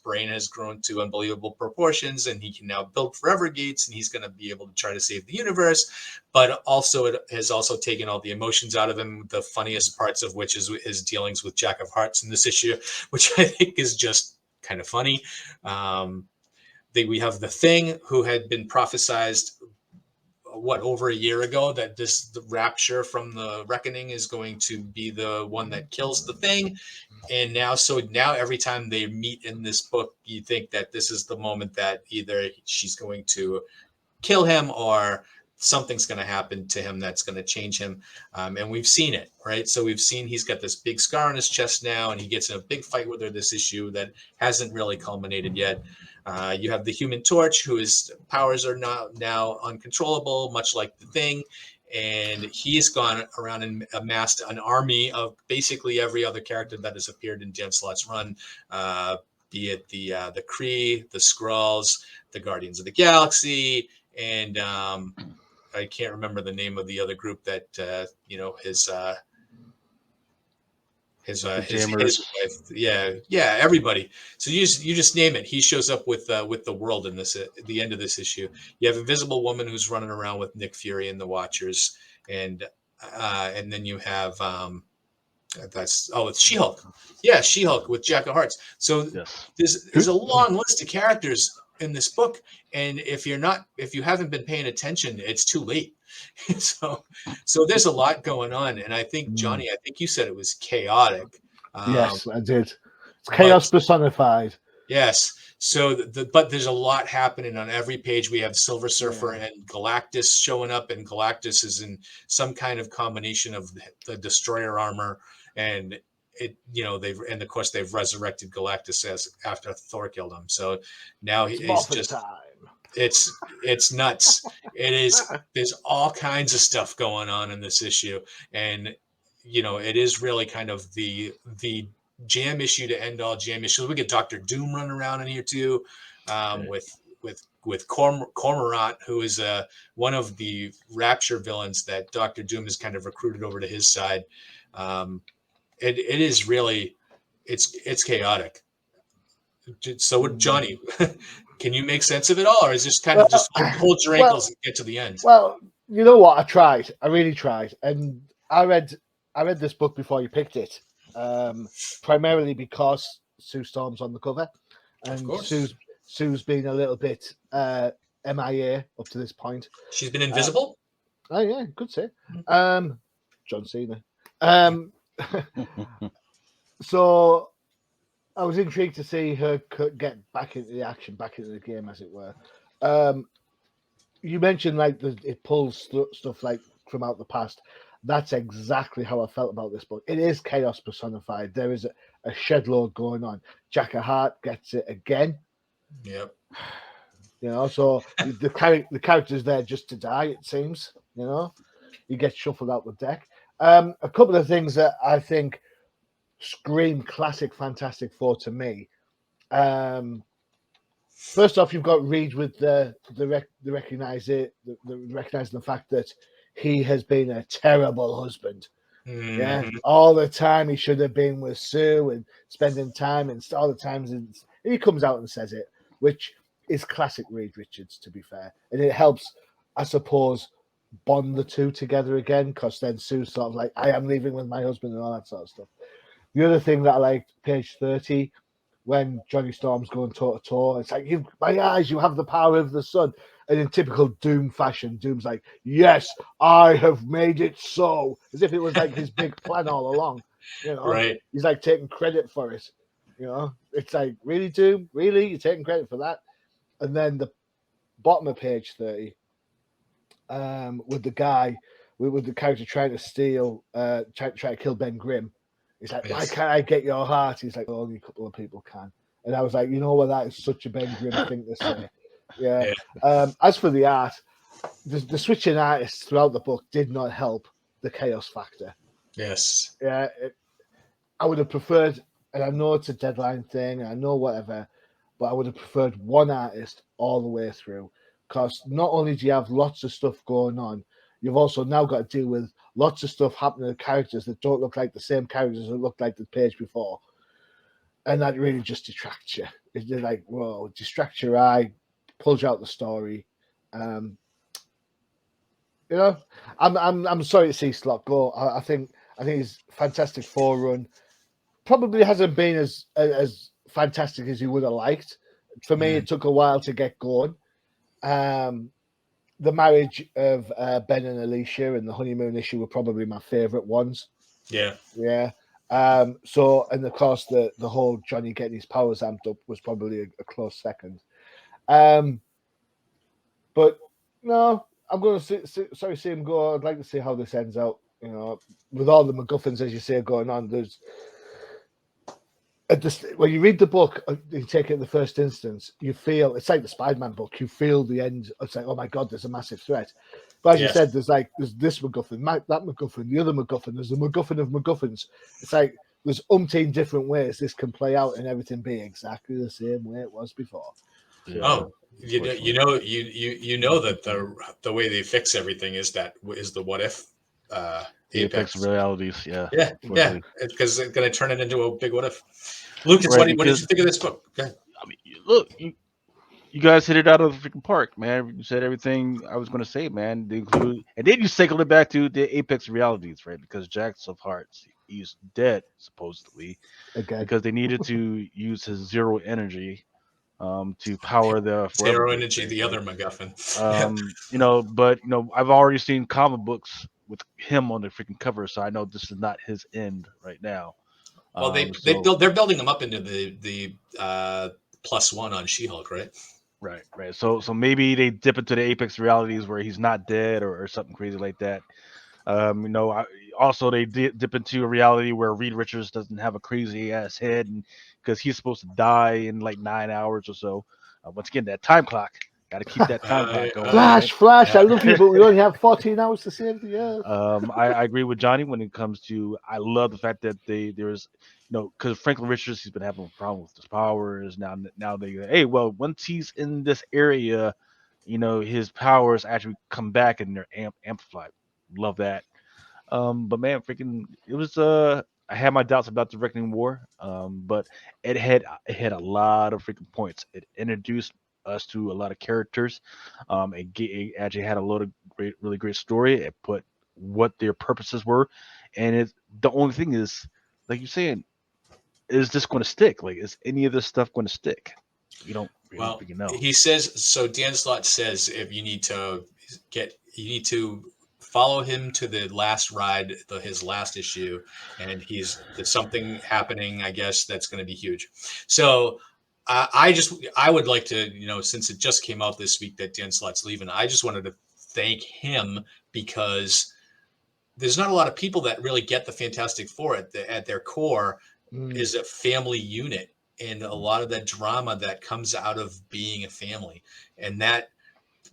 brain has grown to unbelievable proportions, and he can now build Forever Gates, and he's going to be able to try to save the universe. But also, it has also taken all the emotions out of him. The funniest parts of which is his dealings with Jack of Hearts in this issue, which I think is just kind of funny. We have the Thing, who had been prophesized over a year ago that the rapture from the reckoning is going to be the one that kills the Thing. And now every time they meet in this book, you think that this is the moment that either she's going to kill him or something's going to happen to him that's going to change him. And we've seen it, right? So we've seen he's got this big scar on his chest now, and he gets in a big fight with her this issue that hasn't really culminated yet. You have the Human Torch, whose powers are now uncontrollable, much like the Thing. And he's gone around and amassed an army of basically every other character that has appeared in Dan Slott's run, be it the Kree, the Skrulls, the Guardians of the Galaxy, and I can't remember the name of the other group that his wife, everybody. So you just name it. He shows up with the world in this at the end of this issue. You have Invisible Woman who's running around with Nick Fury and the Watchers, and then you have it's She-Hulk. Yeah, She-Hulk with Jack of Hearts. So there's a long list of characters in this book, and if you haven't been paying attention, it's too late. so there's a lot going on, and I think Johnny, I think you said it was chaotic. Yes, I did. It's chaos personified. Yes. So but there's a lot happening on every page. We have Silver Surfer and Galactus showing up, and Galactus is in some kind of combination of the Destroyer armor, and of course they've resurrected Galactus after Thor killed him. So now he's just time. It's nuts. There's all kinds of stuff going on in this issue, and it is really kind of the jam issue to end all jam issues. We get Dr. Doom running around in here too, with Cormorant, who is one of the Rapture villains that Dr. Doom has kind of recruited over to his side. It is really it's chaotic. So Johnny, can you make sense of it all, or is this kind of just hold your ankles and get to the end? Well, you know what? I tried. I really tried, and I read this book before you picked it, primarily because Sue Storm's on the cover, and Sue's been a little bit MIA up to this point. She's been invisible. Oh yeah, good say. John Cena. So I was intrigued to see her get back into the action, back into the game, as it were. You mentioned like it pulls stuff like from out the past. That's exactly how I felt about this book. It is chaos personified. There is a shed load going on. Jack of Heart gets it again. Yep. So the character's there just to die, it seems. He gets shuffled out the deck. A couple of things that I think scream classic Fantastic Four to me. First off, you've got Reed with the recognizing the fact that he has been a terrible husband. Mm-hmm. Yeah, all the time he should have been with Sue and spending time, and all the times he comes out and says it, which is classic Reed Richards, to be fair, and it helps, I suppose, bond the two together again, because then Sue's sort of like, I am leaving with my husband and all that sort of stuff. The other thing that I liked, page 30, when Johnny Storm's going toe to toe, it's like, my eyes, you have the power of the sun. And in typical Doom fashion, Doom's like, yes, I have made it so, as if it was like his big plan all along. Right. He's like taking credit for it. It's like, really, Doom? Really? You're taking credit for that? And then the bottom of page 30, with the guy, with the character trying to steal, trying to kill Ben Grimm. He's like, why can't I get your heart? He's like, only a couple of people can. And I was like, you know what? That is such a Ben Grimm thing to say. Yeah. As for the art, the switching artists throughout the book did not help the chaos factor. Yes. Yeah. I would have preferred, and I know it's a deadline thing, and I know whatever, but I would have preferred one artist all the way through. Because not only do you have lots of stuff going on, you've also now got to deal with lots of stuff happening to characters that don't look like the same characters that looked like the page before. And that really just distracts you. It's like, whoa, distracts your eye, pulls you out the story. I'm sorry to see Slott go. I think his Fantastic Four run probably hasn't been as fantastic as he would have liked. For me, it took a while to get going. The marriage of Ben and Alicia and the honeymoon issue were probably my favorite ones. Yeah. So, and of course, the whole Johnny getting his powers amped up was probably a close second. But no, I'm going to see him go. I'd like to see how this ends out. You know, with all the MacGuffins, as you say, going on. There's when you read the book, you take it in the first instance, you feel it's like the Spider-Man book. You feel the end. It's like, oh my god, there's a massive threat. But as you said, there's this MacGuffin, that MacGuffin, the other MacGuffin. There's a MacGuffin of MacGuffins. It's like there's umpteen different ways this can play out, and everything be exactly the same way it was before. Yeah. Oh, you know that the way they fix everything is the what if Apex realities, yeah. Yeah, because they're going to turn it into a big what if. Lucas, what did you think of this book? Go ahead. I mean, look, you guys hit it out of the freaking park, man. You said everything I was going to say, man. And then you cycled it back to the Apex realities, right? Because Jax of Hearts, he's dead, supposedly, because they needed to use his zero energy to power the Zero energy, the other MacGuffin. But I've already seen comic books with him on the freaking cover, so I know this is not his end right now. Well, they're building him up into the +1 on She-Hulk, right? Right. So maybe they dip into the Apex realities where he's not dead or something crazy like that. Also they dip into a reality where Reed Richards doesn't have a crazy ass head, and because he's supposed to die in like 9 hours or so. Once again, that time clock. Got to keep that time clock going. Flash! I love you, but we only have 14 hours to save the Earth. I agree with Johnny when it comes to. I love the fact that there's because Franklin Richards, he's been having a problem with his powers. Now hey, well, once he's in this area, his powers actually come back and they're amplified. Love that. But man, freaking, it was I had my doubts about the Reckoning War, but it had a lot of freaking points. It introduced us to a lot of characters. It actually had a lot of really great story. It put what their purposes were, and the only thing is, like you're saying, is this going to stick? Like, is any of this stuff going to stick? We don't really know. He says so. Dan Slott says if you need to follow him to the last ride, his last issue, and there's something happening, I guess, that's going to be huge. So I would like to, since it just came out this week that Dan Slott's leaving, I just wanted to thank him because there's not a lot of people that really get the Fantastic Four at their core is a family unit, and a lot of that drama that comes out of being a family, and that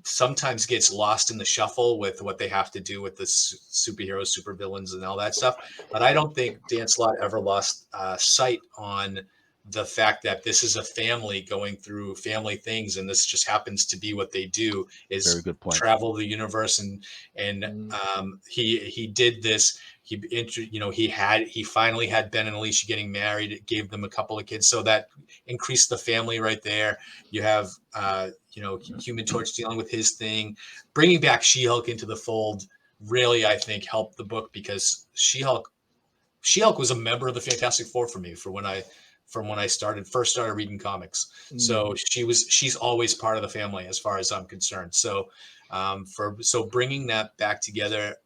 sometimes gets lost in the shuffle with what they have to do with the superheroes, supervillains, and all that stuff. But I don't think Dan Slott ever lost sight on the fact that this is a family going through family things, and this just happens to be what they do is Very good point. Travel the universe, and he did this. He finally had Ben and Alicia getting married. It gave them a couple of kids, so that increased the family right there. You have Human Torch dealing with his thing, bringing back She-Hulk into the fold. Really, I think helped the book because She-Hulk was a member of the Fantastic Four for me from when I first started reading comics. So she's always part of the family as far as I'm concerned. So bringing that back together,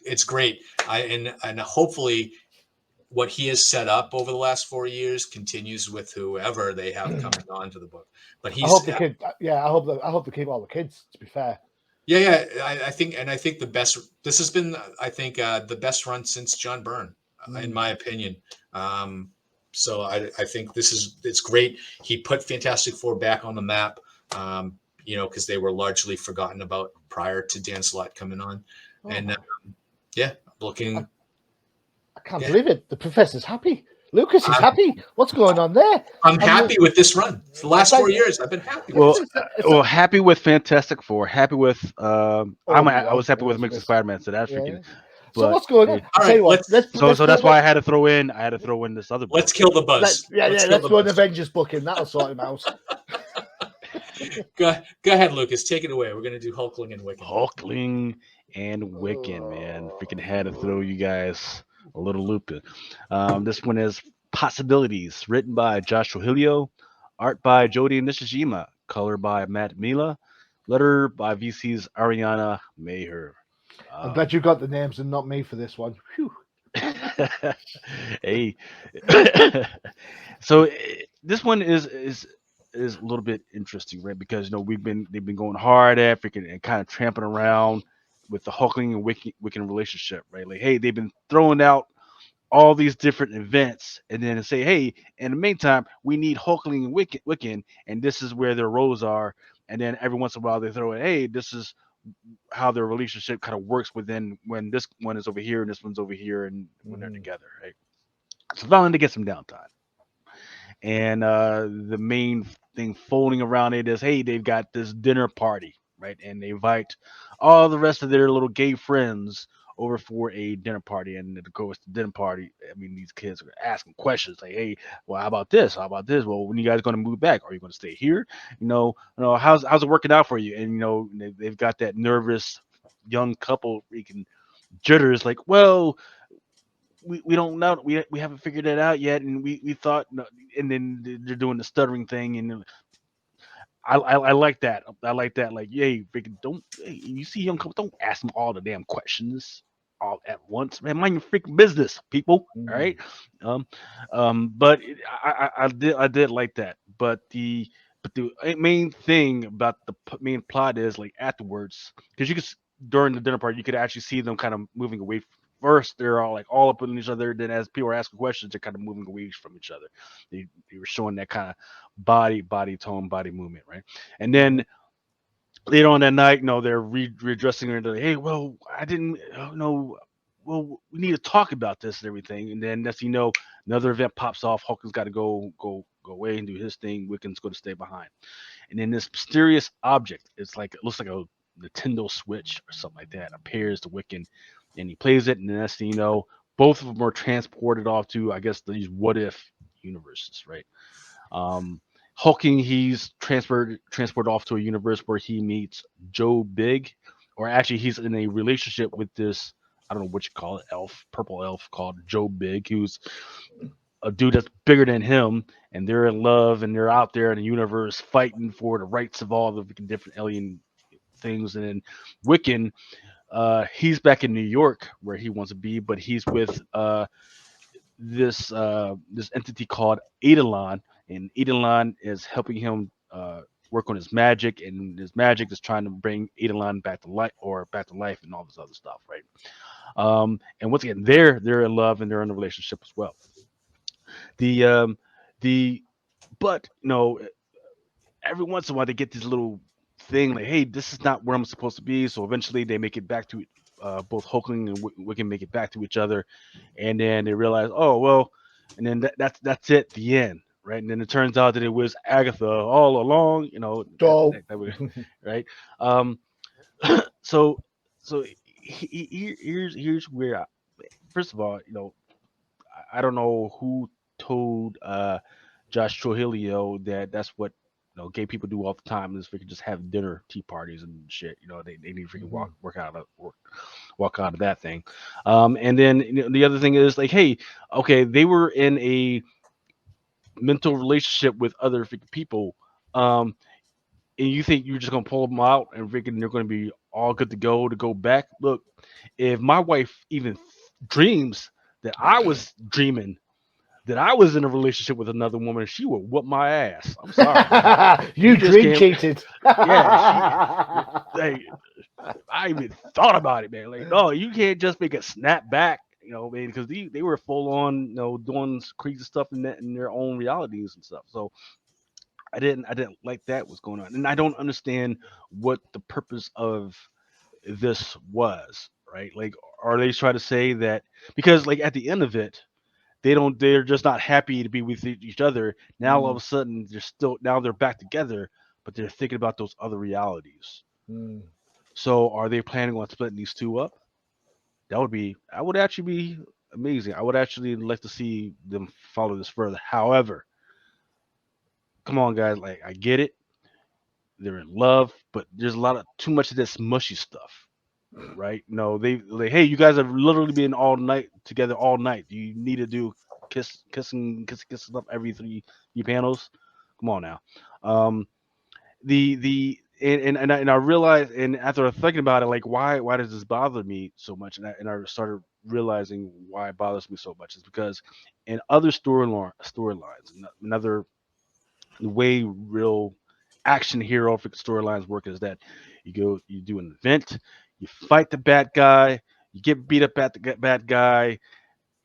it's great. And hopefully what he has set up over the last 4 years continues with whoever they have coming on to the book. But I hope they keep all the kids, to be fair. Yeah. I think this has been, I think, the best run since John Byrne, in my opinion. So I think it's great. He put Fantastic Four back on the map, because they were largely forgotten about prior to Dan Slott coming on. And looking. I can't believe it. The professor's happy. Lucas is happy. What's going on there? I'm happy with this run. For the last 4 years, I've been happy. Happy with Fantastic Four. Happy with I was happy with Mixed Spider-Man. So that's freaking. So what's going on? All right, so that's why I had to throw in this other book. Let's kill the buzz. Let's throw an Avengers book in. That'll sort him out. Go ahead, Lucas. Take it away. We're going to do Hulkling and Wiccan. Hulkling and Wiccan, man. Freaking had to throw you guys a little loop. This one is Possibilities, written by Josh Trujillo, art by Jody Nishijima, color by Matt Mila, letter by VC's Ariana Maher. I'm glad you got the names and not me for this one. Whew. Hey. So this one is is a little bit interesting, right? Because they've been going hard at freaking and kind of tramping around with the Hulkling and Wiccan relationship, right? Like, hey, they've been throwing out all these different events, and then say, hey, in the meantime, we need Hulkling and Wiccan, and this is where their roles are. And then every once in a while, they throw in, hey, this is how their relationship kind of works within when this one is over here and this one's over here, and when they're Mhm. together, right? So finally, to get some downtime. And the main thing folding around it is, hey, they've got this dinner party, right? And they invite all the rest of their little gay friends over for a dinner party. And of course, the dinner party, I mean, these kids are asking questions like, hey, well, how about this? How about this? Well, when you guys going to move back? Are you going to stay here? How's it working out for you? And they've got that nervous young couple freaking jitters like, well, we don't know, we haven't figured it out yet, and we thought no, and then they're doing the stuttering thing, and I like that. I like that. Like, yay, freaking don't, hey, you see young couple, don't ask them all the damn questions all at once, man. Mind your freaking business, people. All Mhm. right. Um, but I did like that. But the main thing about the main plot is like afterwards, because during the dinner party you could actually see them kind of moving away. First, they're all like all up on each other. Then, as people are asking questions, they're kind of moving away from each other. They were showing that kind of body tone, body movement, right? And Mhm. then later on that night, they're redressing her. And they're like, hey, well, I didn't know. Well, we need to talk about this and everything. And then next thing you know, another event pops off. Hawkins got to go away and do his thing. Wiccan's going to stay behind. And then this mysterious object, it looks like a Nintendo Switch or something like that, appears to Wiccan, and he plays it. And then next thing you know, both of them are transported off to, I guess, these what if universes, right? Um, Hulking, he's transported off to a universe where he meets Joe Big, or actually he's in a relationship with this, I don't know what you call it, elf, purple elf called Joe Big, who's a dude that's bigger than him, and they're in love, and they're out there in the universe fighting for the rights of all the different alien things. And then Wiccan, he's back in New York where he wants to be, but he's with this entity called Eidolon, and Eidolon is helping him work on his magic, and his magic is trying to bring Eidolon back to life, and all this other stuff, right? And once again, they're in love and they're in a relationship as well. The the but every once in a while they get this little thing like, hey, this is not where I'm supposed to be. So eventually they make it back to both Hulkling and Wiccan make it back to each other, and then they realize, oh well, and then that's it, the end, right? And then it turns out that it was Agatha all along, So, right? Um, so so here's where first of all, I don't know who told Josh Trujillo that that's what gay people do all the time is freaking just have dinner tea parties and shit. They need to freaking Mhm. walk out of that thing. And then the other thing is like, hey, okay, they were in a mental relationship with other freaking people. Um, and you think you're just gonna pull them out and freaking they're gonna be all good to go back? Look, if my wife even dreams that I was dreaming that I was in a relationship with another woman, she would whoop my ass. I'm sorry, man. You You just dream can't. cheated. Yeah, like, I even thought about it, man. Like, no, you can't just make a snap back, man, because they were full on, doing crazy stuff in their own realities and stuff. So I didn't like that was going on, and I don't understand what the purpose of this was, right? Like, are they trying to say that because, like, at the end of it, they're just not happy to be with each other. Now all of Mm, a sudden they're back together, but they're thinking about those other realities. mm. So are they planning on splitting these two up? I would actually be amazing. I would actually like to see them follow this further. However, come on guys, like, I get it. They're in love, but there's a lot of too much of this mushy stuff. Right? No, they like, hey, you guys have literally been all night together all night. Do you need to do kissing up every three panels? Come on now. Um, the and I realized, and after thinking about it, like, why does this bother me so much? And I started realizing why it bothers me so much is because in other storylines, another the way real action hero storylines work is that you do an event, you fight the bad guy, you get beat up at the bad guy,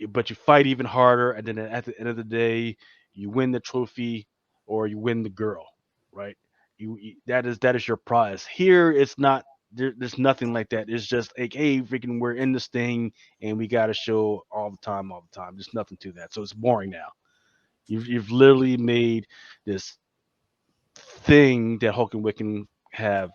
but you fight even harder, and then at the end of the day, you win the trophy or you win the girl, right? That is your prize. Here, it's not. There's nothing like that. It's just like, hey, freaking, we're in this thing, and we got to show all the time, all the time. There's nothing to that, so it's boring now. You've literally made this thing that Hulk and Wiccan have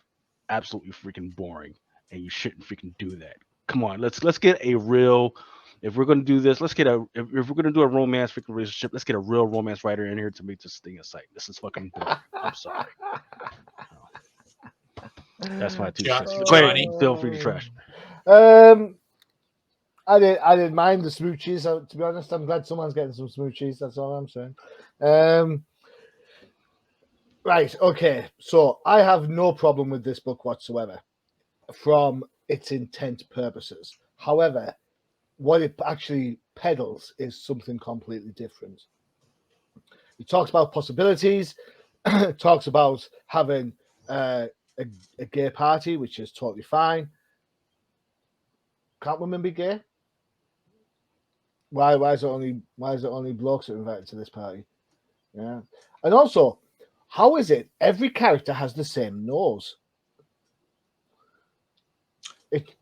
absolutely freaking boring, and you shouldn't freaking do that. Come on, let's get a real. If we're gonna do this, let's get a. If we're gonna do a romance freaking relationship, let's get a real romance writer in here to make this thing exciting. This is fucking boring. I'm sorry. That's my 2 cents. Go ahead, Johnny? feel free to trash. I didn't mind the smoochies. To be honest, I'm glad someone's getting some smoochies. That's all I'm saying. Right. Okay. So I have no problem with this book whatsoever, from its intent purposes. However, what it actually peddles is something completely different. It talks about possibilities. It talks about having a gay party, which is totally fine. Can't women be gay? Why is it only blokes that are invited to this party? Yeah. And also, how is it every character has the same nose?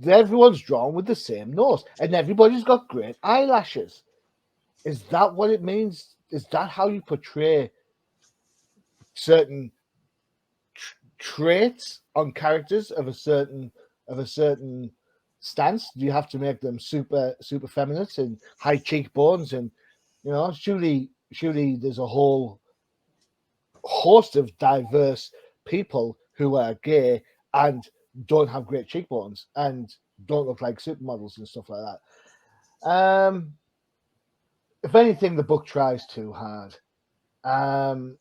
Everyone's drawn with the same nose, and everybody's got great eyelashes. Is that what it means? Is that how you portray certain traits on characters of a certain stance? Do you have to make them super feminine and high cheekbones? And surely there's a whole host of diverse people who are gay and don't have great cheekbones and don't look like supermodels and stuff like that. If anything, the book tries too hard, and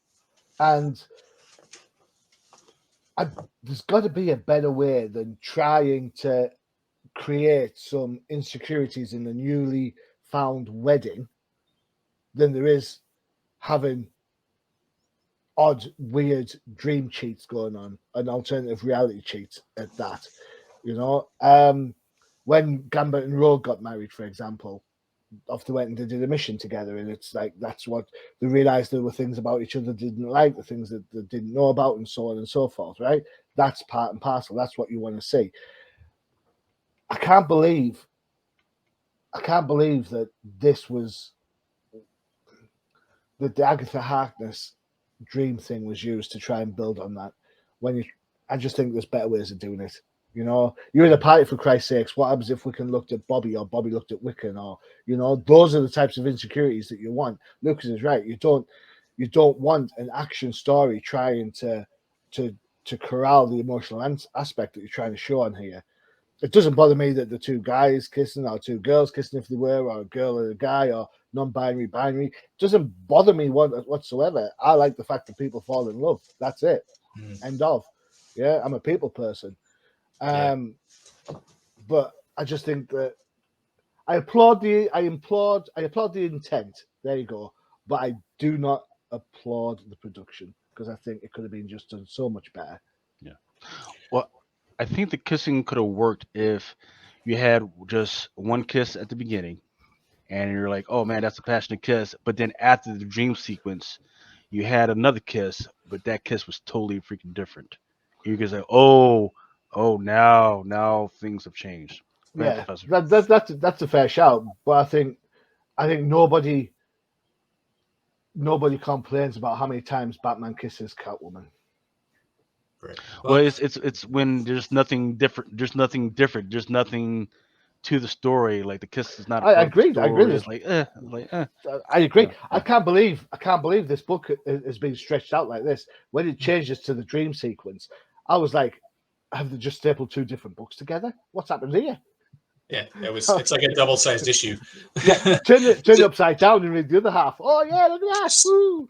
there's got to be a better way than trying to create some insecurities in the newly found wedding than there is having odd, weird dream cheats going on, an alternative reality cheat at that. When Gambit and Rogue got married, for example, off they went and they did a mission together, and it's like that's what they realized there were things about each other they didn't like, the things that they didn't know about, and so on and so forth, right? That's part and parcel. That's what you want to see. I can't believe that this was that the Agatha Harkness dream thing was used to try and build on that. I just think there's better ways of doing it. You're in a party, for Christ's sakes. What happens if Wiccan looked at Bobby or Bobby looked at Wiccan? Or those are the types of insecurities that you want. Lucas is right. You don't want an action story trying to corral the emotional aspect that you're trying to show on here. It doesn't bother me that the two guys kissing or two girls kissing, if they were, or a girl and a guy, or non-binary, binary. It doesn't bother me whatsoever. I like the fact that people fall in love. That's it. End of. Yeah, I'm a people person. But I just think that I applaud the intent. There you go. But I do not applaud the production, because I think it could have been just done so much better. Yeah. Well, I think the kissing could have worked if you had just one kiss at the beginning, and you're like, "Oh man, that's a passionate kiss." But then after the dream sequence, you had another kiss, but that kiss was totally freaking different. You could say, "Oh, now things have changed." Yeah, that's a fair shout. But I think nobody complains about how many times Batman kisses Catwoman. Right. Well, it's when there's nothing different. There's nothing different. There's nothing to the story. Like the kiss is not. I agree. I agree. It's like, I agree. Yeah. I can't believe this book has been stretched out like this. When it changes to the dream sequence, I was like, have they just stapled two different books together? What's happened here? Yeah, it's like a double-sized issue. Yeah, turn it upside down and read the other half. Oh yeah, look at that. Woo.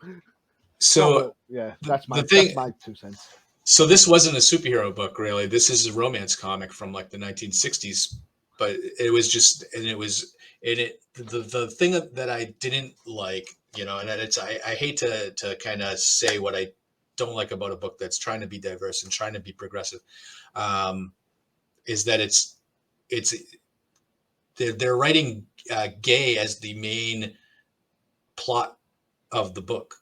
So yeah, that's my 2 cents. So this wasn't a superhero book, really. This is a romance comic from like the 1960s. but it was just, and it was, and it, the thing that I didn't like, and it's, I hate to kind of say what I don't like about a book that's trying to be diverse and trying to be progressive, is that it's they're writing gay as the main plot of the book,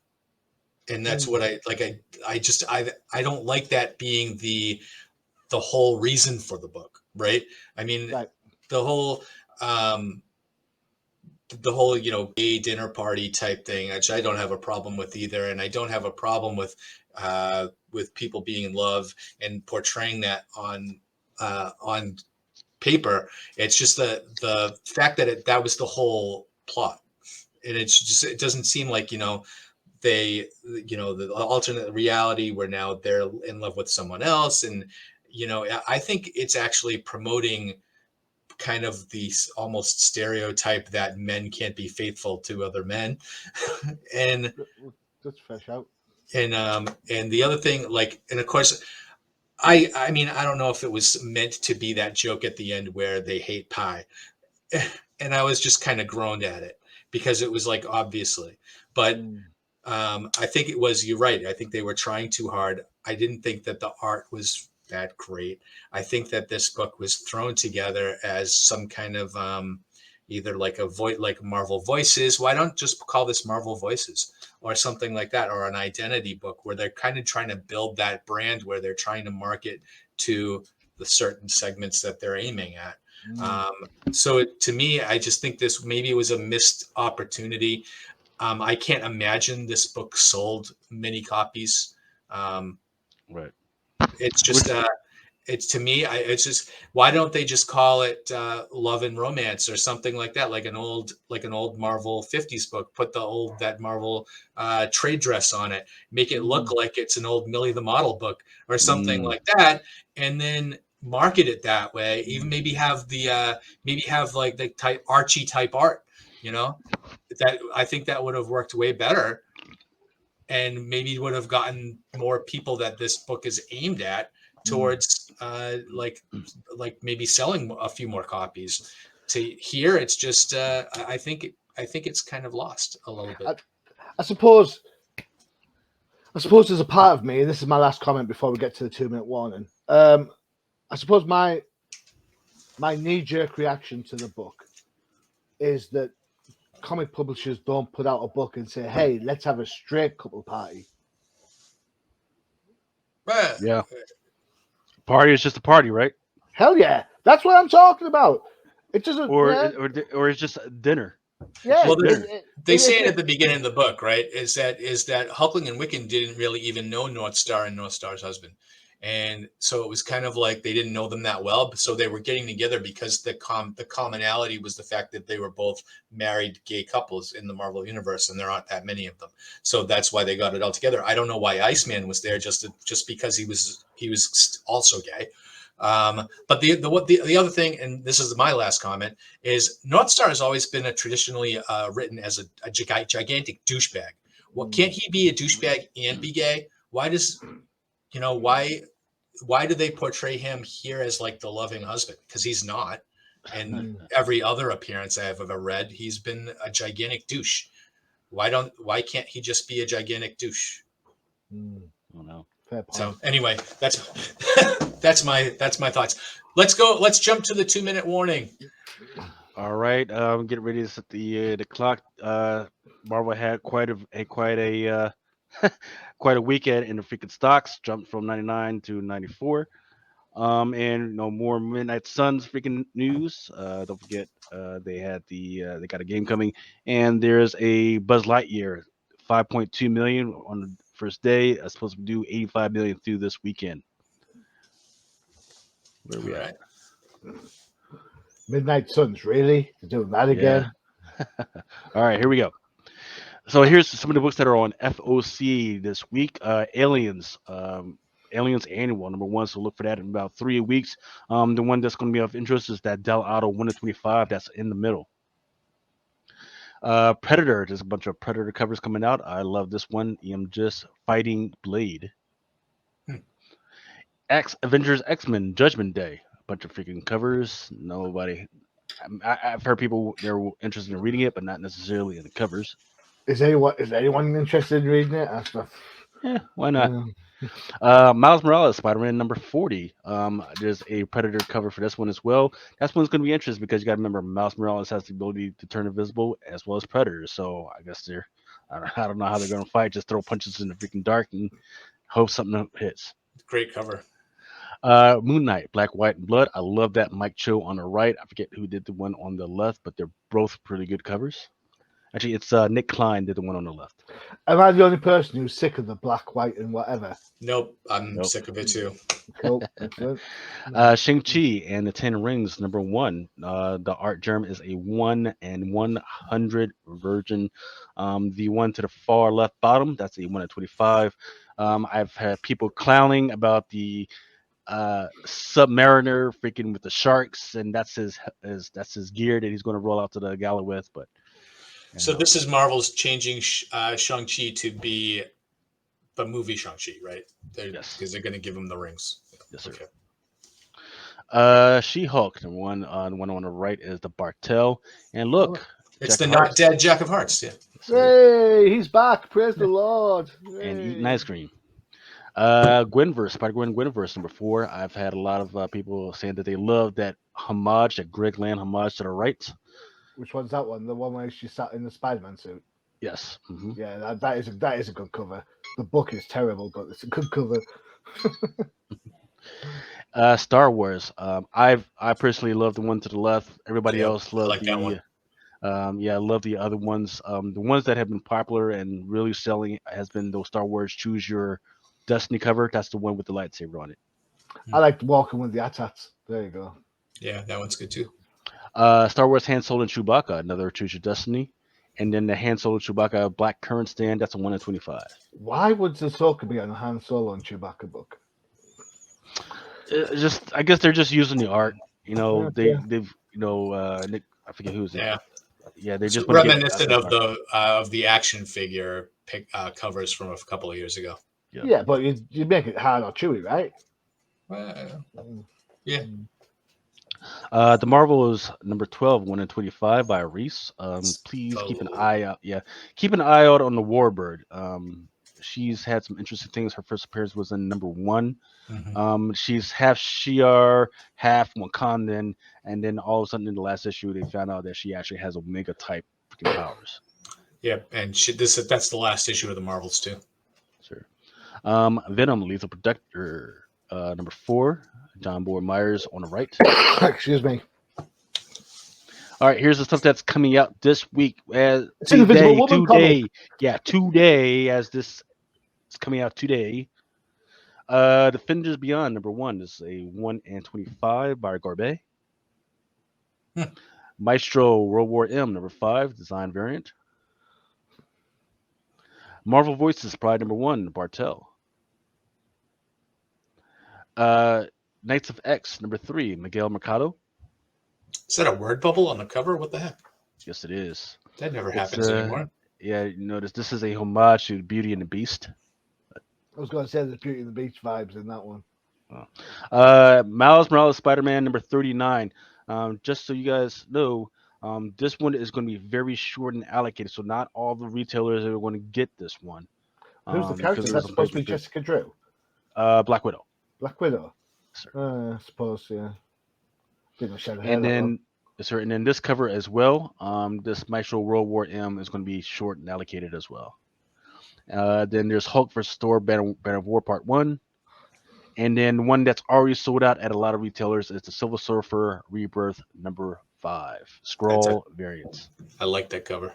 and that's what I like. I don't like that being the whole reason for the book, right? I mean, Right. the whole gay dinner party type thing, which I don't have a problem with either, and I don't have a problem with people being in love and portraying that on paper. It's just the fact that that was the whole plot, and it doesn't seem like they the alternate reality where now they're in love with someone else, and I think it's actually promoting kind of the almost stereotype that men can't be faithful to other men. and That's fresh out. and the other thing, like, and of course, I mean, I don't know if it was meant to be that joke at the end where they hate pie, and I was just kind of groaned at it because it was like, obviously, but I think it was, you're right, I think they were trying too hard. I didn't think that the art was that great. I think that this book was thrown together as some kind of either like a voice, like Marvel Voices. Why don't just call this Marvel Voices or something like that, or an identity book where they're kind of trying to build that brand, where they're trying to market to the certain segments that they're aiming at. So to me, I just think this maybe was a missed opportunity. I can't imagine this book sold many copies. Right. It's just, it's, to me, it's just, why don't they just call it Love and Romance or something like that, like an old Marvel 50s book? Put that Marvel trade dress on it, make it look like it's an old Millie the Model book or something like that, and then market it that way. Even maybe have like the type Archie type art, that I think that would have worked way better, and maybe would have gotten more people that this book is aimed at towards like maybe selling a few more copies. To here, it's just I think it's kind of lost a little bit. I suppose there's a part of me, and this is my last comment before we get to the 2-minute warning. I suppose my knee-jerk reaction to the book is that comic publishers don't put out a book and say, "Hey, let's have a straight couple party." Right. Yeah. Party is just a party, right? Hell yeah, that's what I'm talking about. It doesn't, Or yeah, or it's just dinner. yeah. Well, they say it at the beginning of the book, right? Is that Hulkling and Wiccan didn't really even know North Star and North Star's husband, and so it was kind of like they didn't know them that well. So they were getting together because the commonality was the fact that they were both married gay couples in the Marvel universe, and there aren't that many of them. So that's why they got it all together. I don't know why Iceman was there, just because he was also gay. But the other thing, and this is my last comment, is North Star has always been traditionally written as a gigantic douchebag. Well, can't he be a douchebag and be gay? Why does why do they portray him here as like the loving husband? Because he's not. And every other appearance I have ever read, he's been a gigantic douche. Why can't he just be a gigantic douche? I don't know. So anyway, that's my thoughts. Let's jump to the 2-minute warning. All right, get ready to set the clock. Marvel had quite a quite a weekend in the freaking stocks. Jumped from 99 to 94. And no more Midnight Suns freaking news. Don't forget, they got a game coming, and there's a Buzz Lightyear, 5.2 million on the first day. It's supposed to do 85 million through this weekend. Where are we at? Midnight Suns, really? They're doing that again? All right, here we go. So here's some of the books that are on FOC this week. Aliens. Aliens Annual, number 1. So look for that in about 3 weeks. The one that's going to be of interest is that Del Auto 1-25. That's in the middle. Predator. There's a bunch of Predator covers coming out. I love this one. I'm just fighting Blade. Avengers X-Men Judgment Day. bunch of freaking covers. Nobody. I've heard people they're interested in reading it, but not necessarily in the covers. Is anyone interested in reading it? Yeah, why not? Yeah. Miles Morales, Spider-Man number 40. There's a Predator cover for this one as well. That one's going to be interesting because you got to remember Miles Morales has the ability to turn invisible as well as Predator. So I guess I don't know how they're going to fight. Just throw punches in the freaking dark and hope something hits. Great cover. Moon Knight, Black, White, and Blood. I love that Mike Cho on the right. I forget who did the one on the left, but they're both pretty good covers. Actually, it's Nick Klein did the one on the left. Am I the only person who's sick of the black, white, and whatever? Nope, I'm sick of it too. Cool. Excellent. Shang-Chi and the Ten Rings, number 1. The art germ is a 1 and 100 virgin. The one to the far left bottom, that's a 1 and 25. I've had people clowning about the Submariner freaking with the sharks, and that's his gear that he's going to roll out to the gala with. But so this is Marvel's changing Shang-Chi to be the movie Shang-Chi, right? Yes, because they're going to give him the rings. Yes, sir. Okay. She-Hulk, the one on the right is the Bartel, and look, it's Jack the not dead Jack of Hearts. Yeah. Hey, he's back! Praise the Lord! And Hey. eating ice cream. Gwenverse, Spider-Gwen Gwenverse number 4. I've had a lot of people saying that they love that homage, that Greg Land homage to the right. Which one's that one? The one where she sat in the Spider-Man suit. Yes. Mm-hmm. Yeah, that is a good cover. The book is terrible, but it's a good cover. Star Wars. I personally love the one to the left. Everybody else loves like that one. I love the other ones. The ones that have been popular and really selling has been those Star Wars Choose Your Destiny cover. That's the one with the lightsaber on it. I liked Walking with the Atats. There you go. Yeah, that one's good too. Star Wars Han Solo and Chewbacca, another Choose Your Destiny. And then the Han Solo Chewbacca Black Current Stand, that's a 1 in 25. Why would Ahsoka be on a Han Solo and Chewbacca book? I guess they're just using the art. You know, Yeah. they've Nick, I forget who's it. Yeah, they just reminiscent of the action figure covers from a couple of years ago. Yeah, but you make it hard or chewy, right? Yeah. The Marvel is number 12, 1 in 25 by Reese. Please keep an eye out. Yeah, keep an eye out on the Warbird. She's had some interesting things. Her first appearance was in number 1. Mm-hmm. She's half Shi'ar, half Wakandan, and then all of a sudden in the last issue they found out that she actually has Omega type freaking powers. Yeah, and that's the last issue of the Marvels too. Sure. Venom, Lethal Protector, number 4. John Boy Myers on the right. Excuse me. All right, here's the stuff that's coming out this week. Today, as this is coming out today. Defenders Beyond number 1 is a 1 and 25 by Garbe. Maestro World War M number 5 design variant. Marvel Voices Pride number 1 Bartel. Knights of X number 3 Miguel Mercado. Is that a word bubble on the cover? What the heck? Yes, it is. That never happens anymore. Yeah, you notice this is a homage to Beauty and the Beast. I was going to say there's Beauty and the Beast vibes in that one. Miles Morales Spider-Man number 39. Just so you guys know, this one is going to be very short and allocated, so not all the retailers are going to get this one. Who's the character? That's supposed to be Jessica Drew. Black Widow. Black Widow. Sir. I suppose, yeah. And then this cover as well. This Maestro World War M is going to be short and allocated as well. Then there's Hulk vs. Thor Banner of War Part 1. And then one that's already sold out at a lot of retailers is the Silver Surfer Rebirth number 5. Scroll variants. I like that cover.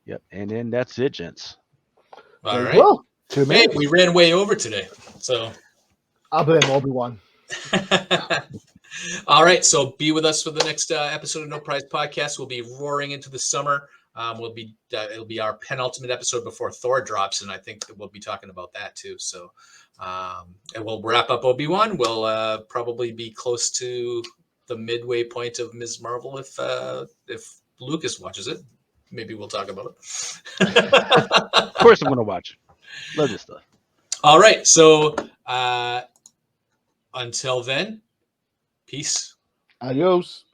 Yep. And then that's it, gents. All right. Well, hey, we ran way over today. So I'll blame Obi-Wan. All right, so be with us for the next episode of No Prize Podcast. We'll be roaring into the summer. It'll be our penultimate episode before Thor drops, and I think we'll be talking about that too. So, and we'll wrap up Obi-Wan. We'll probably be close to the midway point of Ms. Marvel if Lucas watches it. Maybe we'll talk about it. Of course, I'm going to watch it. Love this stuff. All right, so until then. Peace. Adios.